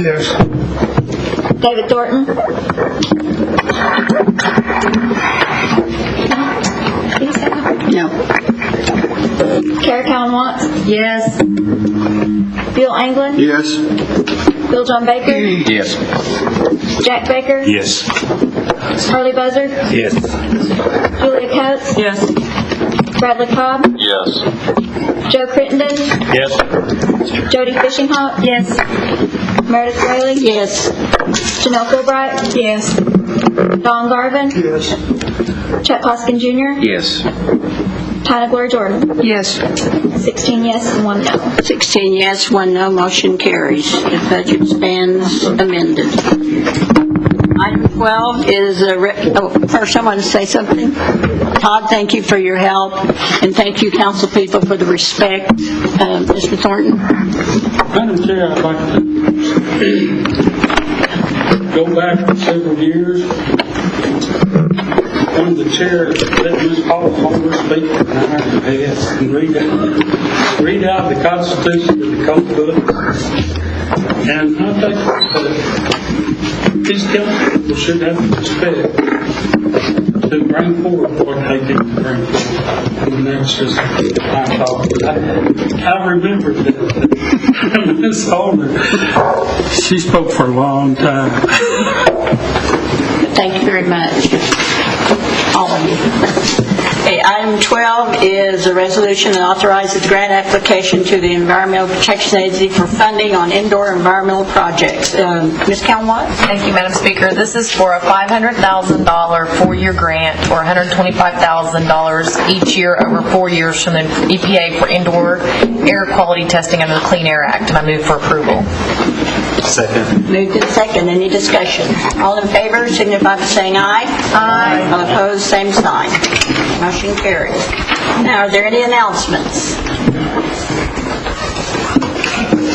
Yes. David Thornton? No. Cherokee Watts? Yes. Bill England? Yes. Bill John Baker? Yes. Jack Baker? Yes. Harley Buzzard? Yes. Julia Coates? Yes. Bradley Cobb? Yes. Joe Crittenden? Yes. Jody Fishinghawk? Yes. Meredith Fraley? Yes. Janelle Fulbright? Yes. Don Garvin? Yes. Chuck Hoskin Jr.? Yes. Tina Gloria Jordan? Yes. 16 yes and 1 no. 16 yes, 1 no, motion carries. The budget stands amended. Item 12 is first I want to say something. Todd, thank you for your help, and thank you, council people, for the respect. Mr. Thornton? Madam Chair, I'd like to go back several years. when the chair let Ms. Holmes speak, and I heard her ask and read out the Constitution and the code book. And I think these council should have respect to bring forward what they need to bring forward. And that's just my thought. I remember that Ms. Holder, she spoke for a long time. Thank you very much, all of you. Okay, item 12 is a resolution that authorizes grant application to the Environmental Protection Agency for funding on indoor environmental projects. Ms. Calwatt? Thank you, Madam Speaker. This is for a $500,000 four-year grant, or $125,000 each year over 4 years from the EPA for indoor air quality testing under the Clean Air Act, and I move for approval. Second. Moved and second. Any discussion? All in favor signify by saying aye. Aye. All opposed, same sign. Motion carries. Now, are there any announcements?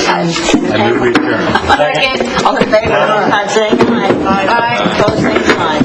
I move we adjourn. Second. All in favor signify by saying aye. Aye. Opposed, same sign.